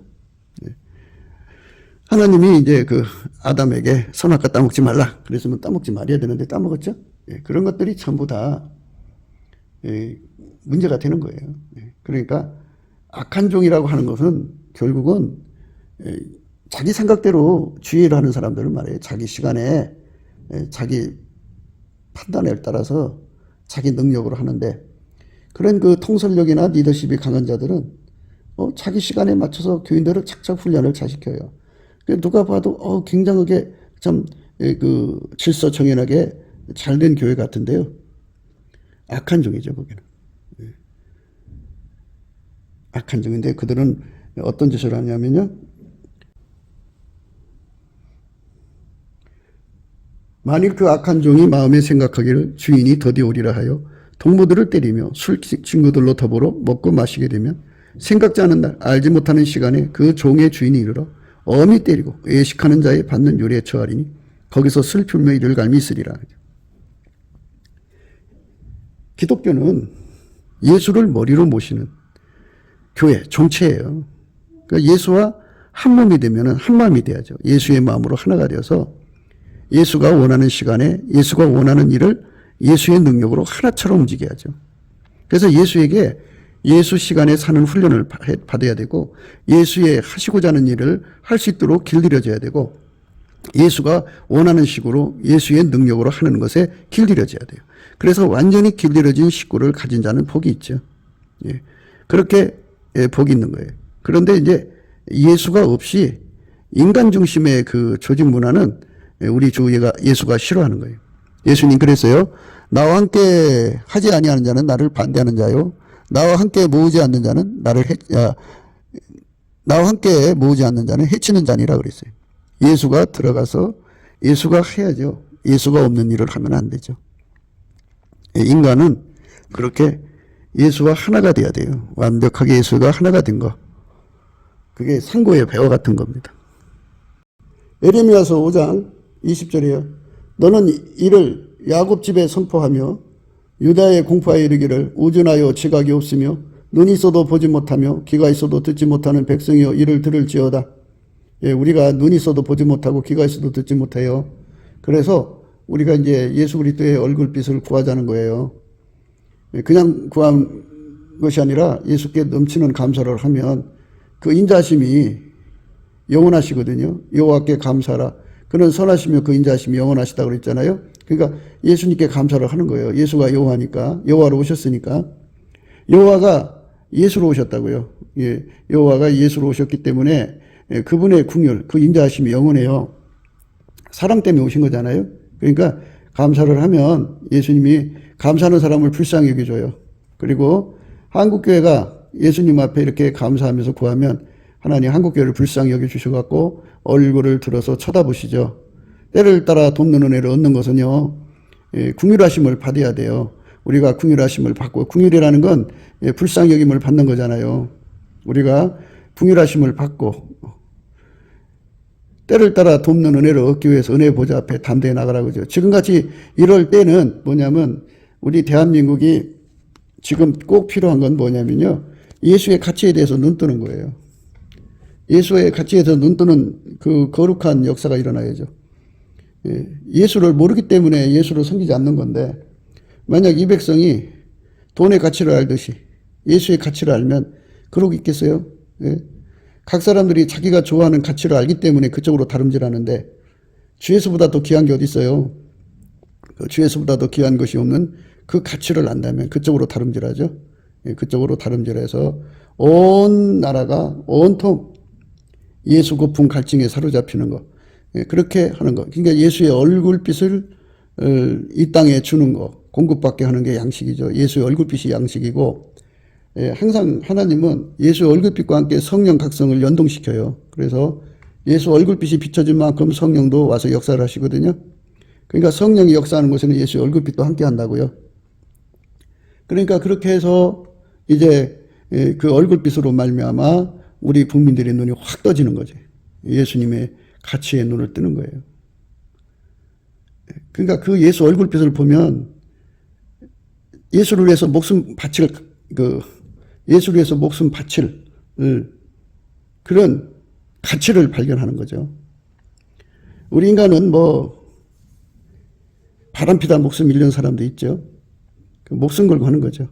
하나님이 이제 그 아담에게 선악과 따먹지 말라 그랬으면 따먹지 말아야 되는데 따먹었죠. 그런 것들이 전부 다 문제가 되는 거예요. 그러니까 악한 종이라고 하는 것은 결국은 자기 생각대로 주의를 하는 사람들을 말해요. 자기 시간에 자기 판단에 따라서 자기 능력으로 하는데, 그런 그 통솔력이나 리더십이 강한 자들은 자기 시간에 맞춰서 교인들을 착착 훈련을 잘 시켜요. 누가 봐도 굉장하게 참 그 질서정연하게 잘된 교회 같은데요. 악한 종이죠, 거기는. 악한 종인데 그들은 어떤 짓을 하냐면요. 만일 그 악한 종이 마음에 생각하기를 주인이 더디 오리라 하여 동무들을 때리며 술 친구들로 더불어 먹고 마시게 되면 생각지 않은 날 알지 못하는 시간에 그 종의 주인이 이르러 엄히 때리고 외식하는 자의 받는 요리에 처하리니 거기서 슬픔의 이를 갈미 있으리라. 기독교는 예수를 머리로 모시는 교회, 종체예요. 그러니까 예수와 한 몸이 되면 한 마음이 돼야죠. 예수의 마음으로 하나가 되어서 예수가 원하는 시간에 예수가 원하는 일을 예수의 능력으로 하나처럼 움직여야죠. 그래서 예수에게 예수 시간에 사는 훈련을 받아야 되고, 예수의 하시고자 하는 일을 할 수 있도록 길들여져야 되고, 예수가 원하는 식으로 예수의 능력으로 하는 것에 길들여져야 돼요. 그래서 완전히 길들여진 식구를 가진 자는 복이 있죠. 예. 그렇게 복이 있는 거예요. 그런데 이제 예수가 없이 인간 중심의 그 조직 문화는 우리 주 예수가 싫어하는 거예요. 예수님 그랬어요. 나와 함께 하지 아니하는 자는 나를 반대하는 자요. 나와 함께 모으지 않는 자는 나와 함께 모으지 않는 자는 해치는 자니라 그랬어요. 예수가 들어가서 예수가 해야죠. 예수가 없는 일을 하면 안 되죠. 인간은 그렇게 예수와 하나가 돼야 돼요. 완벽하게 예수가 하나가 된 거. 그게 상고의 배와 같은 겁니다. 예레미야서 5장 20절이에요. 너는 이를 야곱 집에 선포하며 유다에 공포하여 이르기를 우준하여 지각이 없으며 눈이 있어도 보지 못하며 귀가 있어도 듣지 못하는 백성이여 이를 들을지어다. 예, 우리가 눈이 있어도 보지 못하고 귀가 있어도 듣지 못해요. 그래서 우리가 이제 예수 그리스도의 얼굴빛을 구하자는 거예요. 그냥 구한 것이 아니라 예수께 넘치는 감사를 하면 그 인자심이 영원하시거든요. 여호와께 감사라. 그는 선하시며 그 인자심이 영원하시다고 그랬잖아요. 그러니까 예수님께 감사를 하는 거예요. 예수가 여호와니까, 여호와로 오셨으니까. 여호와가 예수로 오셨다고요. 예, 여호와가 예수로 오셨기 때문에 그분의 궁율, 그 인자하심이 영원해요. 사랑 때문에 오신 거잖아요. 그러니까 감사를 하면 예수님이 감사하는 사람을 불쌍히 여겨줘요. 그리고 한국교회가 예수님 앞에 이렇게 감사하면서 구하면 하나님 한국교회를 불쌍히 여겨주셔갖고 얼굴을 들어서 쳐다보시죠. 때를 따라 돕는 은혜를 얻는 것은요, 긍휼하심을 받아야 돼요. 우리가 긍휼하심을 받고, 긍휼이라는 건 불쌍히 여김을 받는 거잖아요. 우리가 긍휼하심을 받고 때를 따라 돕는 은혜를 얻기 위해서 은혜 보좌 앞에 담대히 나가라고 하죠. 지금같이 이럴 때는 뭐냐면 우리 대한민국이 지금 꼭 필요한 건 뭐냐면요, 예수의 가치에 대해서 눈 뜨는 거예요. 예수의 가치에 대해서 눈 뜨는 그 거룩한 역사가 일어나야죠. 예수를 모르기 때문에 예수를 섬기지 않는 건데, 만약 이 백성이 돈의 가치를 알듯이 예수의 가치를 알면 그러고 있겠어요? 각 사람들이 자기가 좋아하는 가치를 알기 때문에 그쪽으로 다름질하는데, 주 예수보다 더 귀한 게 어디 있어요? 주 예수보다 더 귀한 것이 없는 그 가치를 안다면 그쪽으로 다름질하죠. 그쪽으로 다름질해서 온 나라가 온통 예수 고품 갈증에 사로잡히는 거, 그렇게 하는 거. 그러니까 예수의 얼굴빛을 이 땅에 주는 거, 공급받게 하는 게 양식이죠. 예수의 얼굴빛이 양식이고, 항상 하나님은 예수의 얼굴빛과 함께 성령 각성을 연동시켜요. 그래서 예수 얼굴빛이 비춰진 만큼 성령도 와서 역사를 하시거든요. 그러니까 성령이 역사하는 곳에는 예수의 얼굴빛도 함께 한다고요. 그러니까 그렇게 해서 이제 그 얼굴빛으로 말미암아 우리 국민들의 눈이 확 떠지는 거지. 예수님의 가치에 눈을 뜨는 거예요. 그러니까 그 예수 얼굴빛을 보면 예수를 위해서 목숨 바칠 예수를 위해서 목숨 바칠 그런 가치를 발견하는 거죠. 우리 인간은 뭐 바람피다 목숨 잃는 사람도 있죠. 그 목숨 걸고 하는 거죠.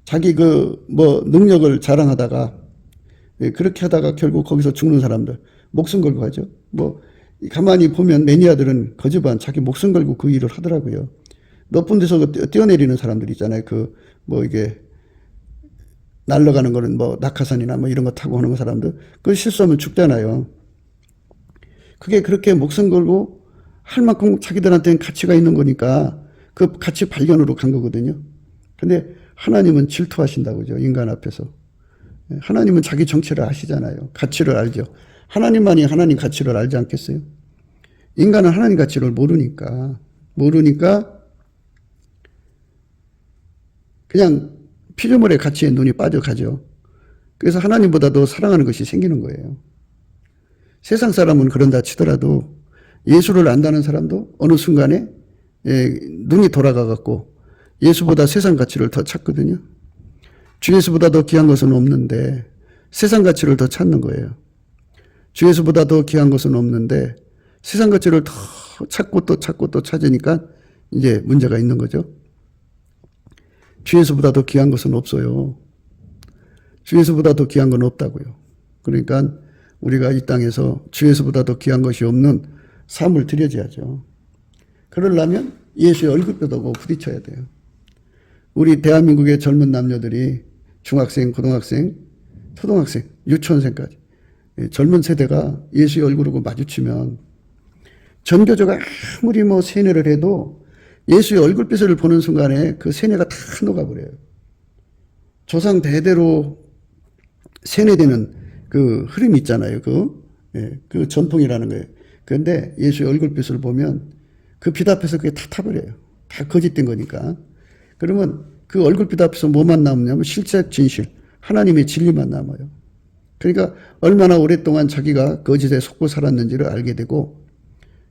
자기 능력을 자랑하다가 그렇게 하다가 결국 거기서 죽는 사람들 목숨 걸고 하죠. 가만히 보면 매니아들은 거지반 자기 목숨 걸고 그 일을 하더라고요. 높은 데서 뛰어내리는 사람들 있잖아요. 이게 날아가는 거는 낙하산이나 이런 거 타고 하는 사람들, 그 실수하면 죽잖아요. 그게 그렇게 목숨 걸고 할 만큼 자기들한테는 가치가 있는 거니까 그 가치 발견으로 간 거거든요. 근데 하나님은 질투하신다고죠. 인간 앞에서. 하나님은 자기 정체를 아시잖아요. 가치를 알죠. 하나님만이 하나님 가치를 알지 않겠어요? 인간은 하나님 가치를 모르니까 그냥 피조물의 가치에 눈이 빠져가죠. 그래서 하나님보다 더 사랑하는 것이 생기는 거예요. 세상 사람은 그런다 치더라도 예수를 안다는 사람도 어느 순간에 눈이 돌아가갖고 예수보다 세상 가치를 더 찾거든요. 주 예수보다 더 귀한 것은 없는데 세상 가치를 더 찾는 거예요. 주 예수보다 더 귀한 것은 없는데 세상 가치를 더 찾고 또 찾고 또 찾으니까 이제 문제가 있는 거죠. 주 예수보다 더 귀한 것은 없어요. 주 예수보다 더 귀한 건 없다고요. 그러니까 우리가 이 땅에서 주 예수보다 더 귀한 것이 없는 삶을 들여줘야죠. 그러려면 예수의 얼굴뼈하고 부딪혀야 돼요. 우리 대한민국의 젊은 남녀들이 중학생, 고등학생, 초등학생, 유치원생까지 젊은 세대가 예수의 얼굴하고 마주치면 전교조가 아무리 세뇌를 해도 예수의 얼굴빛을 보는 순간에 그 세뇌가 다 녹아버려요. 조상 대대로 세뇌되는 그 흐름이 있잖아요. 그 전통이라는 거예요. 그런데 예수의 얼굴빛을 보면 그 빛 앞에서 그게 다 타버려요. 다 거짓된 거니까. 그러면 그 얼굴빛 앞에서 뭐만 남냐면 실제 진실, 하나님의 진리만 남아요. 그러니까 얼마나 오랫동안 자기가 거짓에 속고 살았는지를 알게 되고,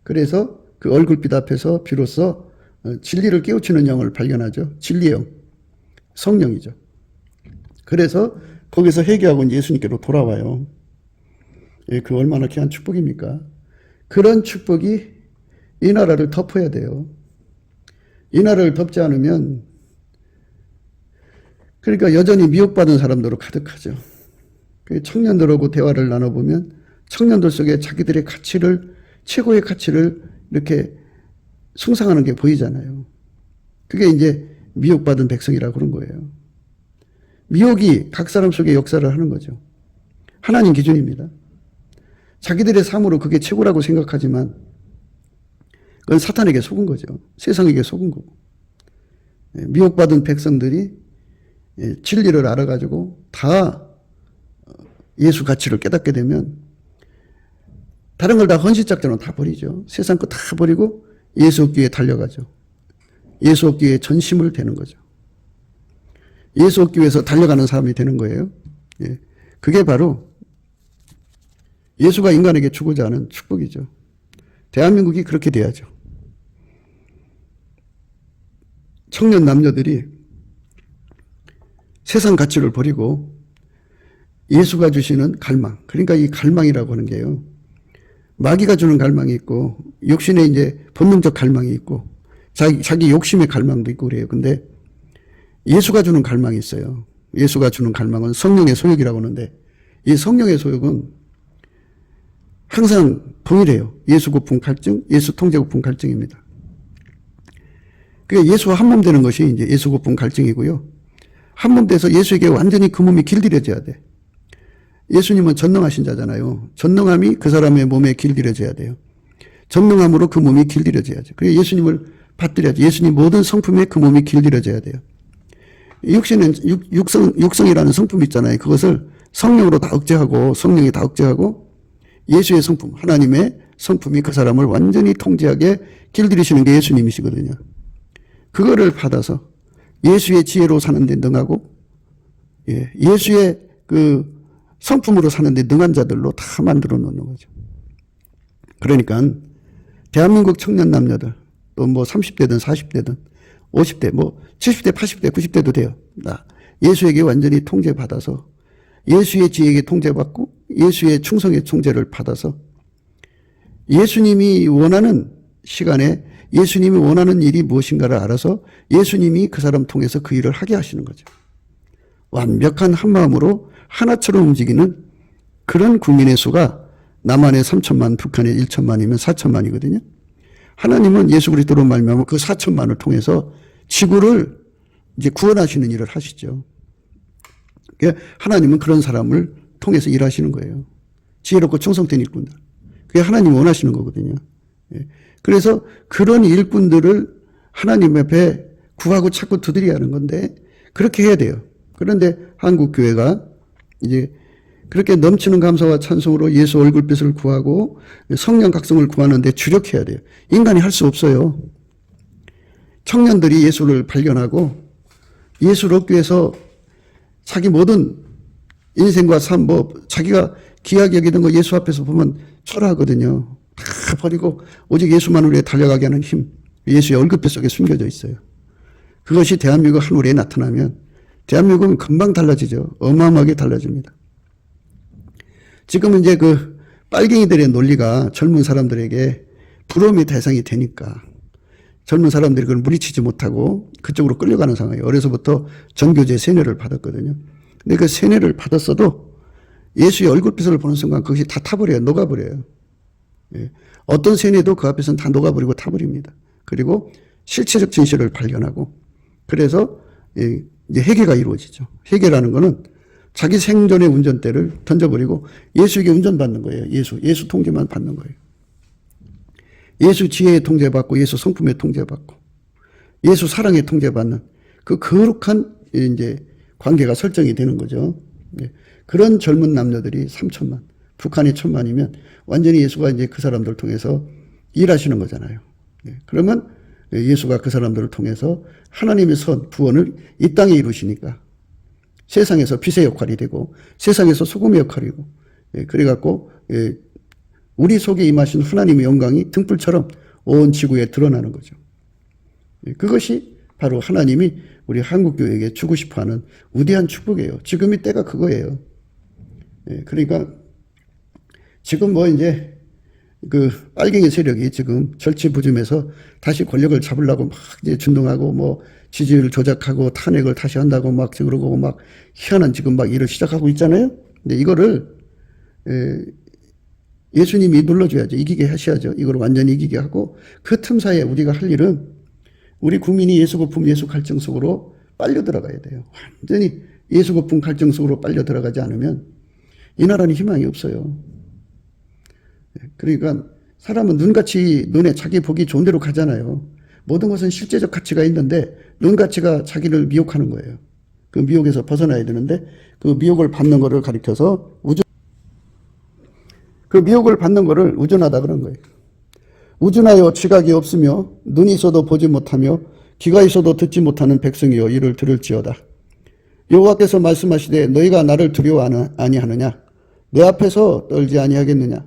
그래서 그 얼굴빛 앞에서 비로소 진리를 깨우치는 영을 발견하죠. 진리의 영, 성령이죠. 그래서 거기서 회개하고 예수님께로 돌아와요. 그 얼마나 귀한 축복입니까? 그런 축복이 이 나라를 덮어야 돼요. 이 나라를 덮지 않으면, 그러니까 여전히 미혹받은 사람들로 가득하죠. 청년들하고 대화를 나눠보면 청년들 속에 자기들의 가치를, 최고의 가치를 이렇게 숭상하는 게 보이잖아요. 그게 이제 미혹받은 백성이라고 그런 거예요. 미혹이 각 사람 속에 역사를 하는 거죠. 하나님 기준입니다. 자기들의 삶으로 그게 최고라고 생각하지만 그건 사탄에게 속은 거죠. 세상에게 속은 거고. 미혹받은 백성들이 진리를 알아가지고 다 예수 가치를 깨닫게 되면 다른 걸 다 헌신작전은 다 버리죠. 세상 거 다 버리고 예수 얻기에 달려가죠. 예수 얻기에 전심을 대는 거죠. 예수 얻기 위해서 달려가는 사람이 되는 거예요. 그게 바로 예수가 인간에게 주고자 하는 축복이죠. 대한민국이 그렇게 돼야죠. 청년 남녀들이 세상 가치를 버리고 예수가 주시는 갈망, 그러니까 이 갈망이라고 하는 게요. 마귀가 주는 갈망이 있고 육신의 이제 본능적 갈망이 있고 자기 욕심의 갈망도 있고 그래요. 근데 예수가 주는 갈망이 있어요. 예수가 주는 갈망은 성령의 소욕이라고 하는데 이 성령의 소욕은 항상 동일해요. 예수 고품 갈증, 예수 통제 고품 갈증입니다. 그게 예수와 한 몸 되는 것이 이제 예수 고품 갈증이고요. 한 몸 돼서 예수에게 완전히 그 몸이 길들여져야 돼. 예수님은 전능하신 자잖아요. 전능함이 그 사람의 몸에 길들여져야 돼요. 전능함으로 그 몸이 길들여져야죠. 그래서 예수님을 받들여야죠. 예수님 모든 성품에 그 몸이 길들여져야 돼요. 육신은 육성이라는 성품이 있잖아요. 그것을 성령으로 다 억제하고 성령이 다 억제하고 예수의 성품, 하나님의 성품이 그 사람을 완전히 통제하게 길들이시는 게 예수님이시거든요. 그거를 받아서 예수의 지혜로 사는 데 능하고 예수의 그 성품으로 사는데 능한 자들로 다 만들어 놓는 거죠. 그러니까 대한민국 청년 남녀들 또 뭐 30대든 40대든 50대 뭐 70대 80대 90대도 돼요. 나 예수에게 완전히 통제받아서 예수의 지혜에게 통제받고 예수의 충성의 통제를 받아서 예수님이 원하는 시간에 예수님이 원하는 일이 무엇인가를 알아서 예수님이 그 사람 통해서 그 일을 하게 하시는 거죠. 완벽한 한마음으로 하나처럼 움직이는 그런 국민의 수가 남한에 3천만, 북한에 1천만이면 4천만이거든요. 하나님은 예수 그리스도로 말미암아 그 4천만을 통해서 지구를 이제 구원하시는 일을 하시죠. 그러니까 하나님은 그런 사람을 통해서 일하시는 거예요. 지혜롭고 충성된 일꾼들. 그게 하나님이 원하시는 거거든요. 그래서 그런 일꾼들을 하나님 앞에 구하고 찾고 두드려야 하는 건데 그렇게 해야 돼요. 그런데 한국 교회가 이제 그렇게 넘치는 감사와 찬송으로 예수 얼굴빛을 구하고 성령 각성을 구하는데 주력해야 돼요. 인간이 할 수 없어요. 청년들이 예수를 발견하고 예수를 얻기 위해서 자기 모든 인생과 삶, 자기가 귀하게 여기던 거 예수 앞에서 보면 초라하거든요. 다 버리고 오직 예수만을 위해 달려가게 하는 힘, 예수의 얼굴빛 속에 숨겨져 있어요. 그것이 대한민국 하늘에 나타나면 대한민국은 금방 달라지죠. 어마어마하게 달라집니다. 지금은 이제 그 빨갱이들의 논리가 젊은 사람들에게 부러움의 대상이 되니까 젊은 사람들이 그걸 물리치지 못하고 그쪽으로 끌려가는 상황이에요. 어려서부터 전교제 세뇌를 받았거든요. 근데 그 세뇌를 받았어도 예수의 얼굴빛을 보는 순간 그것이 다 타버려요. 녹아버려요. 어떤 세뇌도 그 앞에서는 다 녹아버리고 타버립니다. 그리고 실체적 진실을 발견하고 그래서 이제 회개가 이루어지죠. 회개라는 거는 자기 생존의 운전대를 던져버리고 예수에게 운전받는 거예요. 예수 통제만 받는 거예요. 예수 지혜에 통제받고 예수 성품에 통제받고 예수 사랑에 통제받는 그 거룩한 이제 관계가 설정이 되는 거죠. 그런 젊은 남녀들이 3천만, 북한이 1,000만이면 완전히 예수가 이제 그 사람들을 통해서 일하시는 거잖아요. 그러면 예수가 그 사람들을 통해서 하나님의 선, 구원을 이 땅에 이루시니까 세상에서 빛의 역할이 되고 세상에서 소금의 역할이고 그래갖고 우리 속에 임하신 하나님의 영광이 등불처럼 온 지구에 드러나는 거죠. 그것이 바로 하나님이 우리 한국교회에게 주고 싶어하는 위대한 축복이에요. 지금이 때가 그거예요. 그러니까 지금 뭐 이제 그 빨갱이 세력이 지금 절치부심해서 다시 권력을 잡으려고 막 이제 준동하고 뭐 지지율 조작하고 탄핵을 다시 한다고 막 그러고 막 희한한 지금 막 일을 시작하고 있잖아요. 근데 이거를 예수님이 눌러줘야죠. 이기게 하셔야죠. 이걸 완전히 이기게 하고 그 틈사이에 우리가 할 일은 우리 국민이 예수 거품 예수 갈증 속으로 빨려 들어가야 돼요. 완전히 예수 거품 갈증 속으로 빨려 들어가지 않으면 이 나라는 희망이 없어요. 그러니까 사람은 눈에 자기 보기 좋은 대로 가잖아요. 모든 것은 실제적 가치가 있는데 눈가치가 자기를 미혹하는 거예요. 그 미혹에서 벗어나야 되는데 그 미혹을 받는 거를 가리켜서 그 미혹을 받는 거를 우준하다 그런 거예요. 우준하여 지각이 없으며 눈이 있어도 보지 못하며 귀가 있어도 듣지 못하는 백성이여 이를 들을지어다. 여호와께서 말씀하시되 너희가 나를 두려워 아니하느냐? 내 앞에서 떨지 아니하겠느냐?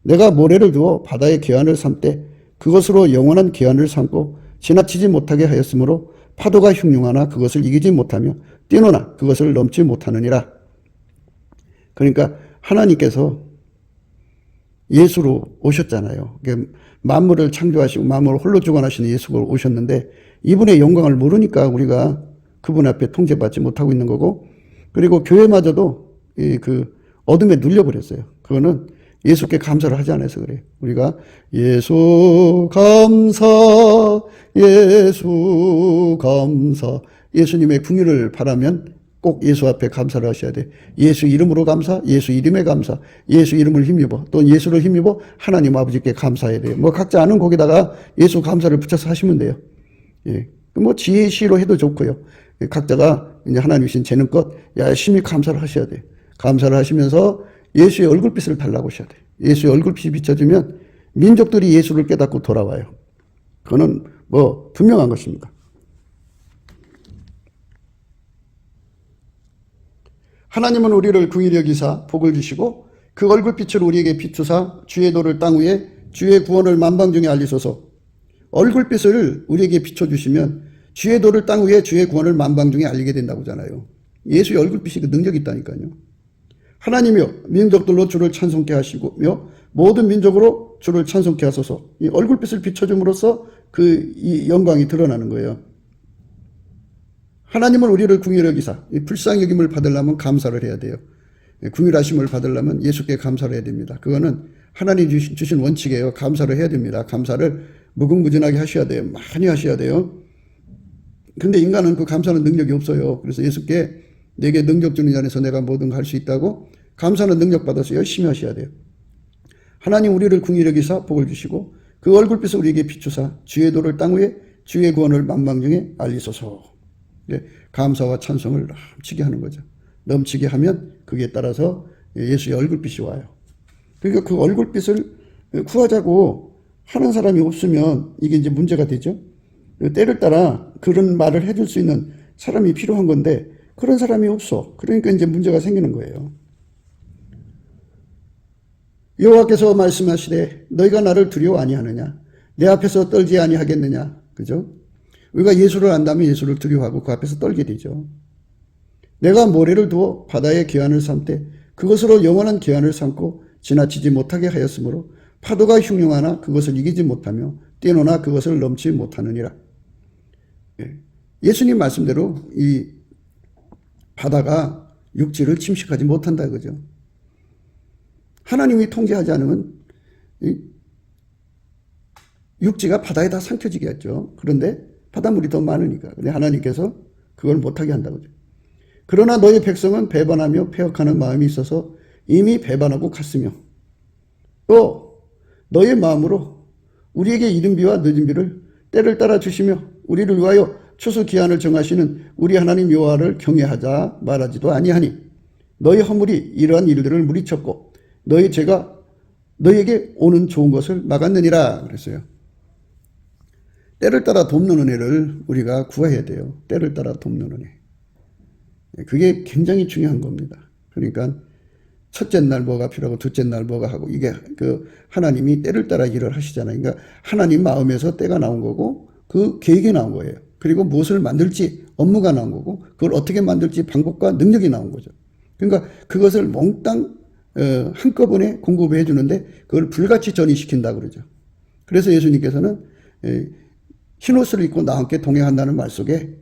내가 모래를 두어 바다의 괴한을 삼되 그것으로 영원한 괴한을 삼고 지나치지 못하게 하였으므로 파도가 흉흉하나 그것을 이기지 못하며 뛰노나 그것을 넘지 못하느니라. 그러니까 하나님께서 예수로 오셨잖아요. 만물을 창조하시고 만물을 홀로 주관하시는 예수가 오셨는데 이분의 영광을 모르니까 우리가 그분 앞에 통제받지 못하고 있는 거고, 그리고 교회마저도 그 어둠에 눌려버렸어요. 그거는 예수께 감사를 하지 않아서 그래요. 우리가 예수 감사, 예수 감사, 예수님의 궁유를 바라면 꼭 예수 앞에 감사를 하셔야 돼. 예수 이름으로 감사, 예수 이름에 감사, 예수 이름을 힘입어, 또 예수를 힘입어 하나님 아버지께 감사해야 돼요. 뭐 각자 아는 곡에다가 예수 감사를 붙여서 하시면 돼요. 예. 뭐 지혜 시로 해도 좋고요. 각자가 이제 하나님 신 재능껏 열심히 감사를 하셔야 돼요. 감사를 하시면서 예수의 얼굴빛을 달라고 하셔야 돼요. 예수의 얼굴빛이 비춰지면 민족들이 예수를 깨닫고 돌아와요. 그거는 뭐 분명한 것입니다. 하나님은 우리를 긍휼히 여기사 복을 주시고 그 얼굴빛을 우리에게 비추사 주의 도를 땅 위에 주의 구원을 만방 중에 알리소서. 얼굴빛을 우리에게 비춰주시면 주의 도를 땅 위에 주의 구원을 만방 중에 알리게 된다고 하잖아요. 예수의 얼굴빛이 그 능력이 있다니까요. 하나님이여 민족들로 주를 찬송케 하시고며 모든 민족으로 주를 찬송케 하소서. 이 얼굴빛을 비춰줌으로써 이 영광이 드러나는 거예요. 하나님은 우리를 긍휼히 여기사 불쌍히 여김을 받으려면 감사를 해야 돼요. 긍휼하심을 받으려면 예수께 감사를 해야 됩니다. 그거는 하나님 주신 원칙이에요. 감사를 해야 됩니다. 감사를 무궁무진하게 하셔야 돼요. 많이 하셔야 돼요. 근데 인간은 그 감사하는 능력이 없어요. 그래서 예수께 내게 능력 주는 자 안에서 내가 뭐든 할 수 있다고 감사하는 능력 받아서 열심히 하셔야 돼요. 하나님 우리를 긍휼히 여기사 복을 주시고 그 얼굴빛을 우리에게 비추사 주의 도를 땅 위에 주의 구원을 만방 중에 알리소서. 감사와 찬송을 넘치게 하는 거죠. 넘치게 하면 그게 따라서 예수의 얼굴빛이 와요. 그러니까 그 얼굴빛을 구하자고 하는 사람이 없으면 이게 이제 문제가 되죠. 때를 따라 그런 말을 해줄 수 있는 사람이 필요한 건데 그런 사람이 없어. 그러니까 이제 문제가 생기는 거예요. 여호와께서 말씀하시되 너희가 나를 두려워 아니하느냐? 내 앞에서 떨지 아니하겠느냐? 그죠? 우리가 예수를 안다면 예수를 두려워하고 그 앞에서 떨게 되죠. 내가 모래를 두어 바다의 괴한을 삼되 그것으로 영원한 괴한을 삼고 지나치지 못하게 하였으므로 파도가 흉흉하나 그것을 이기지 못하며 뛰노나 그것을 넘지 못하느니라. 예수님 말씀대로 이 바다가 육지를 침식하지 못한다 그죠. 하나님이 통제하지 않으면 육지가 바다에 다 삼켜지겠죠. 그런데 바닷물이 더 많으니까. 근데 하나님께서 그걸 못하게 한다고 그죠. 그러나 너희 백성은 배반하며 패역하는 마음이 있어서 이미 배반하고 갔으며 또 너의 마음으로 우리에게 이른 비와 늦은 비를 때를 따라 주시며 우리를 위하여 추수 기한을 정하시는 우리 하나님 여호와를 경외하자 말하지도 아니하니 너희 허물이 이러한 일들을 물리쳤고 너희 죄가 너희에게 오는 좋은 것을 막았느니라 그랬어요. 때를 따라 돕는 은혜를 우리가 구해야 돼요. 때를 따라 돕는 은혜. 그게 굉장히 중요한 겁니다. 그러니까 첫째 날 뭐가 필요하고 둘째 날 뭐가 하고 이게 그 하나님이 때를 따라 일을 하시잖아요. 그러니까 하나님 마음에서 때가 나온 거고 그 계획이 나온 거예요. 그리고 무엇을 만들지 업무가 나온 거고 그걸 어떻게 만들지 방법과 능력이 나온 거죠. 그러니까 그것을 몽땅 한꺼번에 공급해 주는데 그걸 불같이 전이시킨다 그러죠. 그래서 예수님께서는 흰 옷을 입고 나와 함께 동행한다는 말 속에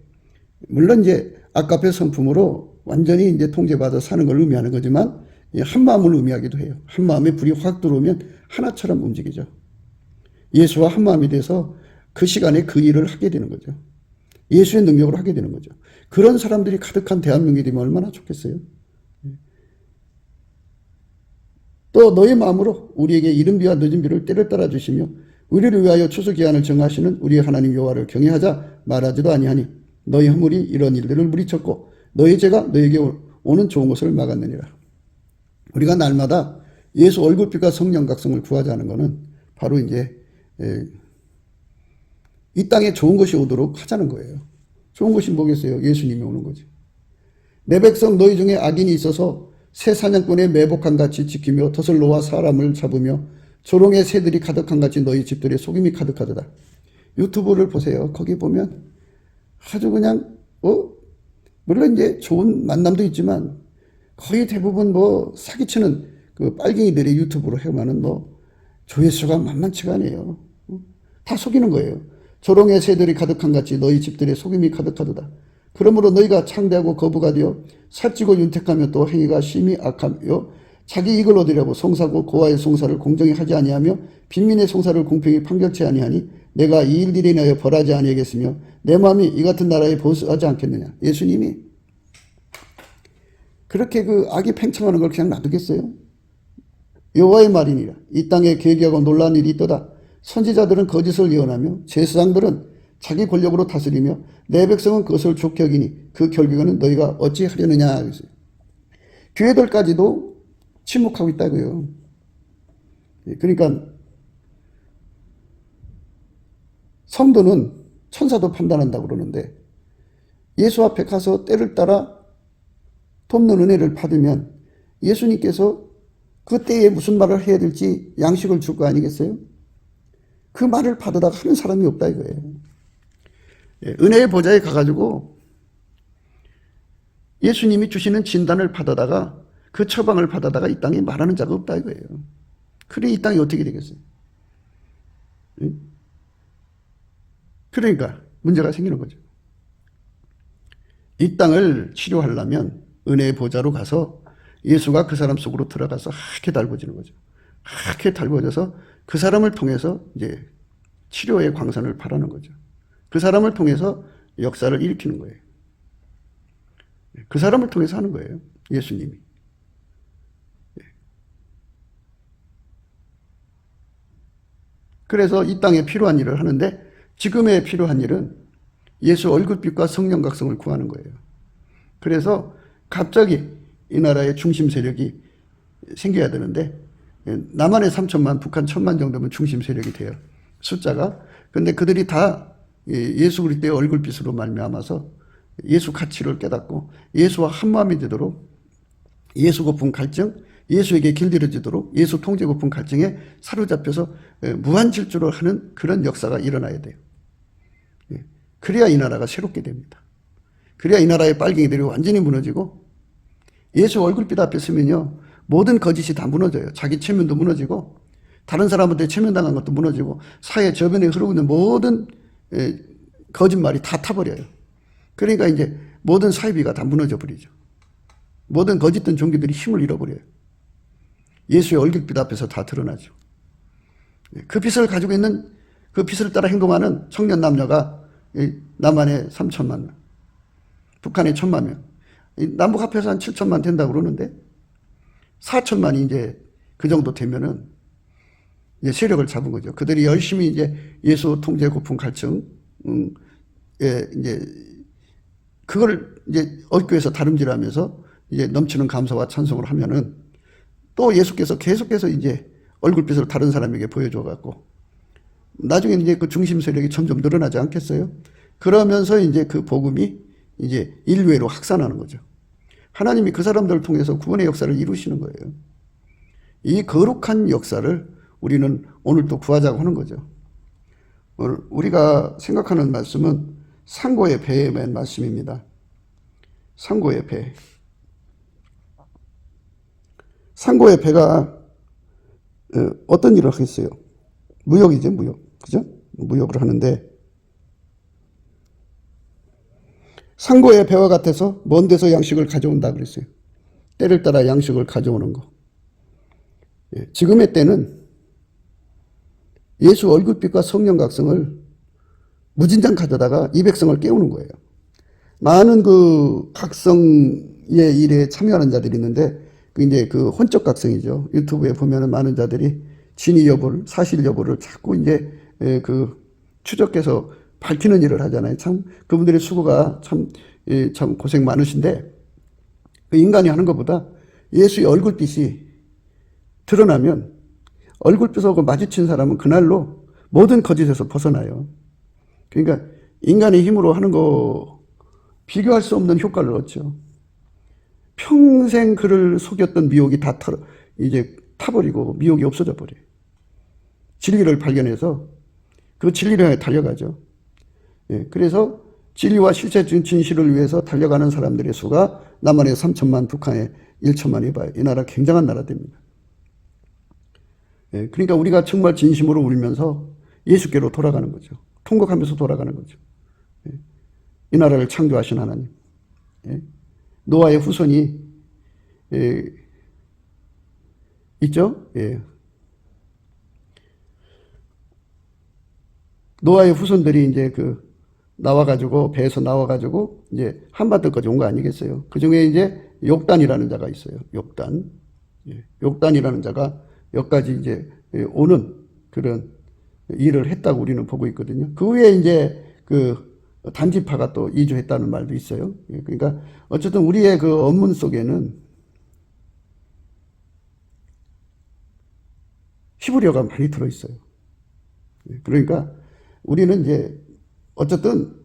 물론 이제 아까의 성품으로 완전히 이제 통제받아 사는 걸 의미하는 거지만 한 마음을 의미하기도 해요. 한 마음에 불이 확 들어오면 하나처럼 움직이죠. 예수와 한 마음이 돼서 그 시간에 그 일을 하게 되는 거죠. 예수의 능력으로 하게 되는 거죠. 그런 사람들이 가득한 대한민국이 되면 얼마나 좋겠어요. 또 너희 마음으로 우리에게 이른 비와 늦은 비를 때를 따라 주시며 우리를 위하여 추수기한을 정하시는 우리의 하나님 여호와를 경외하자 말하지도 아니하니 너희 허물이 이런 일들을 물리쳤고 너희 죄가 너희에게 오는 좋은 것을 막았느니라. 우리가 날마다 예수 얼굴빛과 성령 각성을 구하자는 것은 바로 이제 이 땅에 좋은 것이 오도록 하자는 거예요. 좋은 것이 뭐겠어요? 예수님이 오는 거지. 내 백성 너희 중에 악인이 있어서 새 사냥꾼의 매복한 같이 지키며 덫을 놓아 사람을 잡으며 조롱의 새들이 가득한 같이 너희 집들에 속임이 가득하도다. 유튜브를 보세요. 거기 보면 아주 그냥 물론 이제 좋은 만남도 있지만 거의 대부분 사기치는 그 빨갱이들이 유튜브로 해오면은 조회수가 만만치가 않아요. 다 속이는 거예요. 조롱의 새들이 가득한 같이 너희 집들에 속임이 가득하도다. 그러므로 너희가 창대하고 거부가 되어 살찌고 윤택하며 또 행위가 심히 악하며 자기 이익을 얻으려고 송사고 고아의 송사를 공정히 하지 아니하며 빈민의 송사를 공평히 판결치 아니하니 내가 이 일들에 인하여 벌하지 아니하겠으며 내 마음이 이 같은 나라에 보수하지 않겠느냐. 예수님이 그렇게 그 악이 팽창하는 걸 그냥 놔두겠어요? 여호와의 말이니라. 이 땅에 계기하고 놀라운 일이 있도다. 선지자들은 거짓을 예언하며 제사장들은 자기 권력으로 다스리며 내 백성은 그것을 좋게 여기니 그 결국에는 너희가 어찌 하려느냐. 교회들까지도 침묵하고 있다고요. 그러니까 성도는 천사도 판단한다고 그러는데 예수 앞에 가서 때를 따라 돕는 은혜를 받으면 예수님께서 그 때에 무슨 말을 해야 될지 양식을 줄 거 아니겠어요? 그 말을 받으다가 하는 사람이 없다 이거예요. 은혜의 보좌에 가가지고 예수님이 주시는 진단을 받아다가 그 처방을 받아다가 이 땅에 말하는 자가 없다 이거예요. 그래 이 땅이 어떻게 되겠어요? 그러니까 문제가 생기는 거죠. 이 땅을 치료하려면 은혜의 보좌로 가서 예수가 그 사람 속으로 들어가서 하얗게 달궈지는 거죠. 하얗게 달궈져서 그 사람을 통해서 이제 치료의 광선을 바라는 거죠. 그 사람을 통해서 역사를 일으키는 거예요. 그 사람을 통해서 하는 거예요. 예수님이. 그래서 이 땅에 필요한 일을 하는데 지금에 필요한 일은 예수 얼굴빛과 성령 각성을 구하는 거예요. 그래서 갑자기 이 나라의 중심 세력이 생겨야 되는데 남한에 3천만, 북한 1,000만 정도면 중심 세력이 돼요. 숫자가. 근데 그들이 다 예수 그리스도의 얼굴빛으로 말미암아서 예수 가치를 깨닫고 예수와 한마음이 되도록 예수 고픈 갈증, 예수에게 길들여지도록 예수 통제 고픈 갈증에 사로잡혀서 무한 질주를 하는 그런 역사가 일어나야 돼요. 그래야 이 나라가 새롭게 됩니다. 그래야 이 나라의 빨갱이들이 완전히 무너지고 예수 얼굴빛 앞에 서면요 모든 거짓이 다 무너져요. 자기 체면도 무너지고 다른 사람한테 체면당한 것도 무너지고 사회 저변에 흐르고 있는 모든 거짓말이 다 타버려요. 그러니까 이제 모든 사이비가 다 무너져 버리죠. 모든 거짓된 종교들이 힘을 잃어버려요. 예수의 얼굴빛 앞에서 다 드러나죠. 그 빛을 가지고 있는 그 빛을 따라 행동하는 청년 남녀가 남한에 3천만 명, 북한에 1,000만 명, 남북 합해서 한 7천만 된다고 그러는데 4천만이 이제 그 정도 되면은 이제 세력을 잡은 거죠. 그들이 열심히 이제 예수 통제 고픈 갈증, 이제 그걸 이제 얻교에서 다름질하면서 이제 넘치는 감사와 찬송을 하면은 또 예수께서 계속해서 이제 얼굴빛을 다른 사람에게 보여줘 갖고 나중에 이제 그 중심 세력이 점점 늘어나지 않겠어요? 그러면서 이제 그 복음이 이제 인류애로 확산하는 거죠. 하나님이 그 사람들을 통해서 구원의 역사를 이루시는 거예요. 이 거룩한 역사를 우리는 오늘 또 구하자고 하는 거죠. 오늘 우리가 생각하는 말씀은 상고의 배에 맨 말씀입니다. 상고의 배. 상고의 배가 어떤 일을 하겠어요? 무역이죠, 무역. 그죠? 무역을 하는데 상고의 배와 같아서 먼 데서 양식을 가져온다 그랬어요. 때를 따라 양식을 가져오는 거. 지금의 때는 예수 얼굴빛과 성령 각성을 무진장 가져다가 이 백성을 깨우는 거예요. 많은 그 각성의 일에 참여하는 자들이 있는데 그 이제 그 혼적 각성이죠. 유튜브에 보면은 많은 자들이 진위 여부를, 사실 여부를 자꾸 이제 그 추적해서 밝히는 일을 하잖아요. 참 그분들의 수고가 참 고생 많으신데, 그 인간이 하는 것보다 예수의 얼굴빛이 드러나면 얼굴빛하고 마주친 사람은 그날로 모든 거짓에서 벗어나요. 그러니까 인간의 힘으로 하는 거 비교할 수 없는 효과를 얻죠. 평생 그를 속였던 미혹이 다 이제 타버리고 미혹이 없어져 버려요. 진리를 발견해서 그 진리를 향해 달려가죠. 예, 그래서 진리와 실제 진실을 위해서 달려가는 사람들의 수가 남한에 3천만, 북한에 1천만 해봐요. 이 나라 굉장한 나라 됩니다. 예, 그러니까 우리가 정말 진심으로 울면서 예수께로 돌아가는 거죠. 통곡하면서 돌아가는 거죠. 예, 이 나라를 창조하신 하나님. 예, 노아의 후손이 있죠. 예. 노아의 후손들이 이제 나와가지고, 배에서 나와가지고, 이제 한반도까지 온 거 아니겠어요. 그 중에 이제 욕단이라는 자가 있어요. 욕단. 예. 욕단이라는 자가 여기까지 이제 오는 그런 일을 했다고 우리는 보고 있거든요. 그 후에 이제 단지파가 또 이주했다는 말도 있어요. 예. 그러니까 어쨌든 우리의 그 언문 속에는 히브리어가 많이 들어있어요. 예. 그러니까 우리는 이제 어쨌든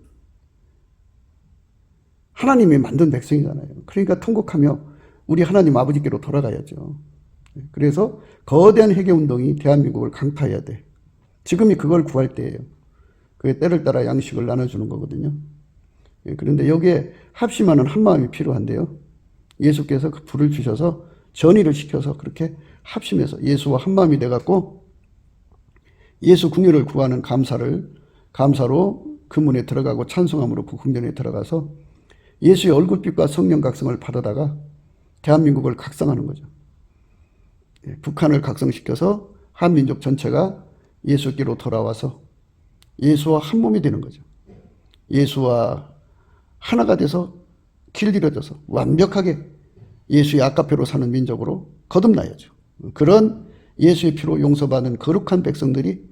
하나님이 만든 백성이잖아요. 그러니까 통곡하며 우리 하나님 아버지께로 돌아가야죠. 그래서 거대한 회개운동이 대한민국을 강타해야 돼. 지금이 그걸 구할 때예요. 그게 때를 따라 양식을 나눠주는 거거든요. 그런데 여기에 합심하는 한마음이 필요한데요. 예수께서 그 불을 주셔서 전의를 시켜서 그렇게 합심해서 예수와 한마음이 돼갖고 예수 궁유를 구하는 감사로 그 문에 들어가고 찬송함으로 그 궁전에 들어가서 예수의 얼굴빛과 성령 각성을 받아다가 대한민국을 각성하는 거죠. 북한을 각성시켜서 한민족 전체가 예수께로 돌아와서 예수와 한 몸이 되는 거죠. 예수와 하나가 돼서 길들여져서 완벽하게 예수의 아까페로 사는 민족으로 거듭나야죠. 그런 예수의 피로 용서받은 거룩한 백성들이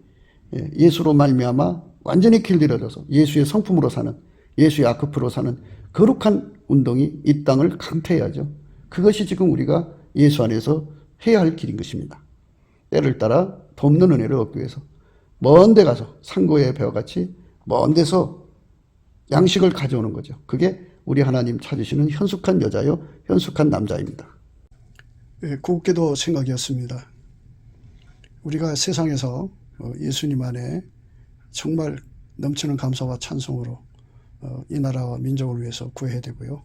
예수로 말미암아 완전히 길들여져서 예수의 성품으로 사는, 예수의 아크프로 사는 거룩한 운동이 이 땅을 강태해야죠. 그것이 지금 우리가 예수 안에서 해야 할 길인 것입니다. 때를 따라 돕는 은혜를 얻기 위해서 먼 데 가서 상고의 배와 같이 먼 데서 양식을 가져오는 거죠. 그게 우리 하나님 찾으시는 현숙한 여자요, 현숙한 남자입니다. 곱게도 생각이었습니다. 우리가 세상에서 예수님 안에 정말 넘치는 감사와 찬송으로 이 나라와 민족을 위해서 구해야 되고요.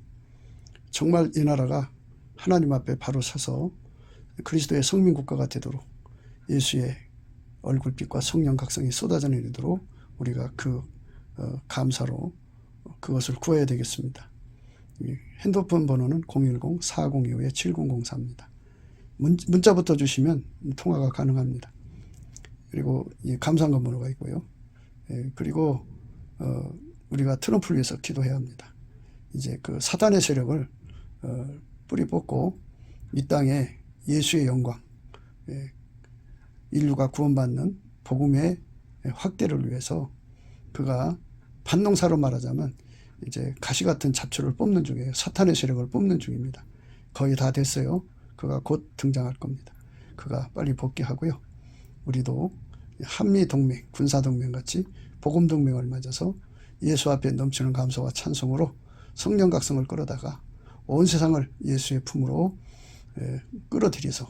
정말 이 나라가 하나님 앞에 바로 서서 그리스도의 성민국가가 되도록 예수의 얼굴빛과 성령 각성이 쏟아져 내리도록 우리가 감사로 그것을 구해야 되겠습니다. 핸드폰 번호는 010-4025-7004입니다. 문자부터 주시면 통화가 가능합니다. 그리고 감사한금 번호가 있고요. 그리고 우리가 트럼프를 위해서 기도해야 합니다. 이제 그 사탄의 세력을 뿌리 뽑고 이 땅에 예수의 영광, 인류가 구원받는 복음의 확대를 위해서 그가 반농사로 말하자면 이제 가시 같은 잡초를 뽑는 중이에요. 사탄의 세력을 뽑는 중입니다. 거의 다 됐어요. 그가 곧 등장할 겁니다. 그가 빨리 복귀하고요. 우리도 한미동맹, 군사동맹 같이 복음동맹을 맺어서 예수 앞에 넘치는 감사와 찬송으로 성령 각성을 끌어다가 온 세상을 예수의 품으로 끌어들여서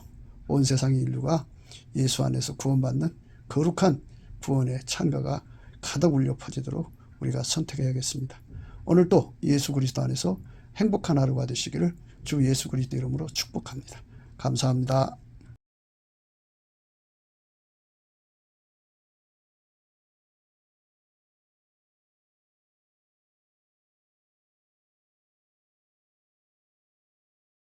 온 세상의 인류가 예수 안에서 구원받는 거룩한 구원의 찬가가 가득 울려 퍼지도록 우리가 선택해야겠습니다. 오늘도 예수 그리스도 안에서 행복한 하루가 되시기를 주 예수 그리스도 이름으로 축복합니다. 감사합니다.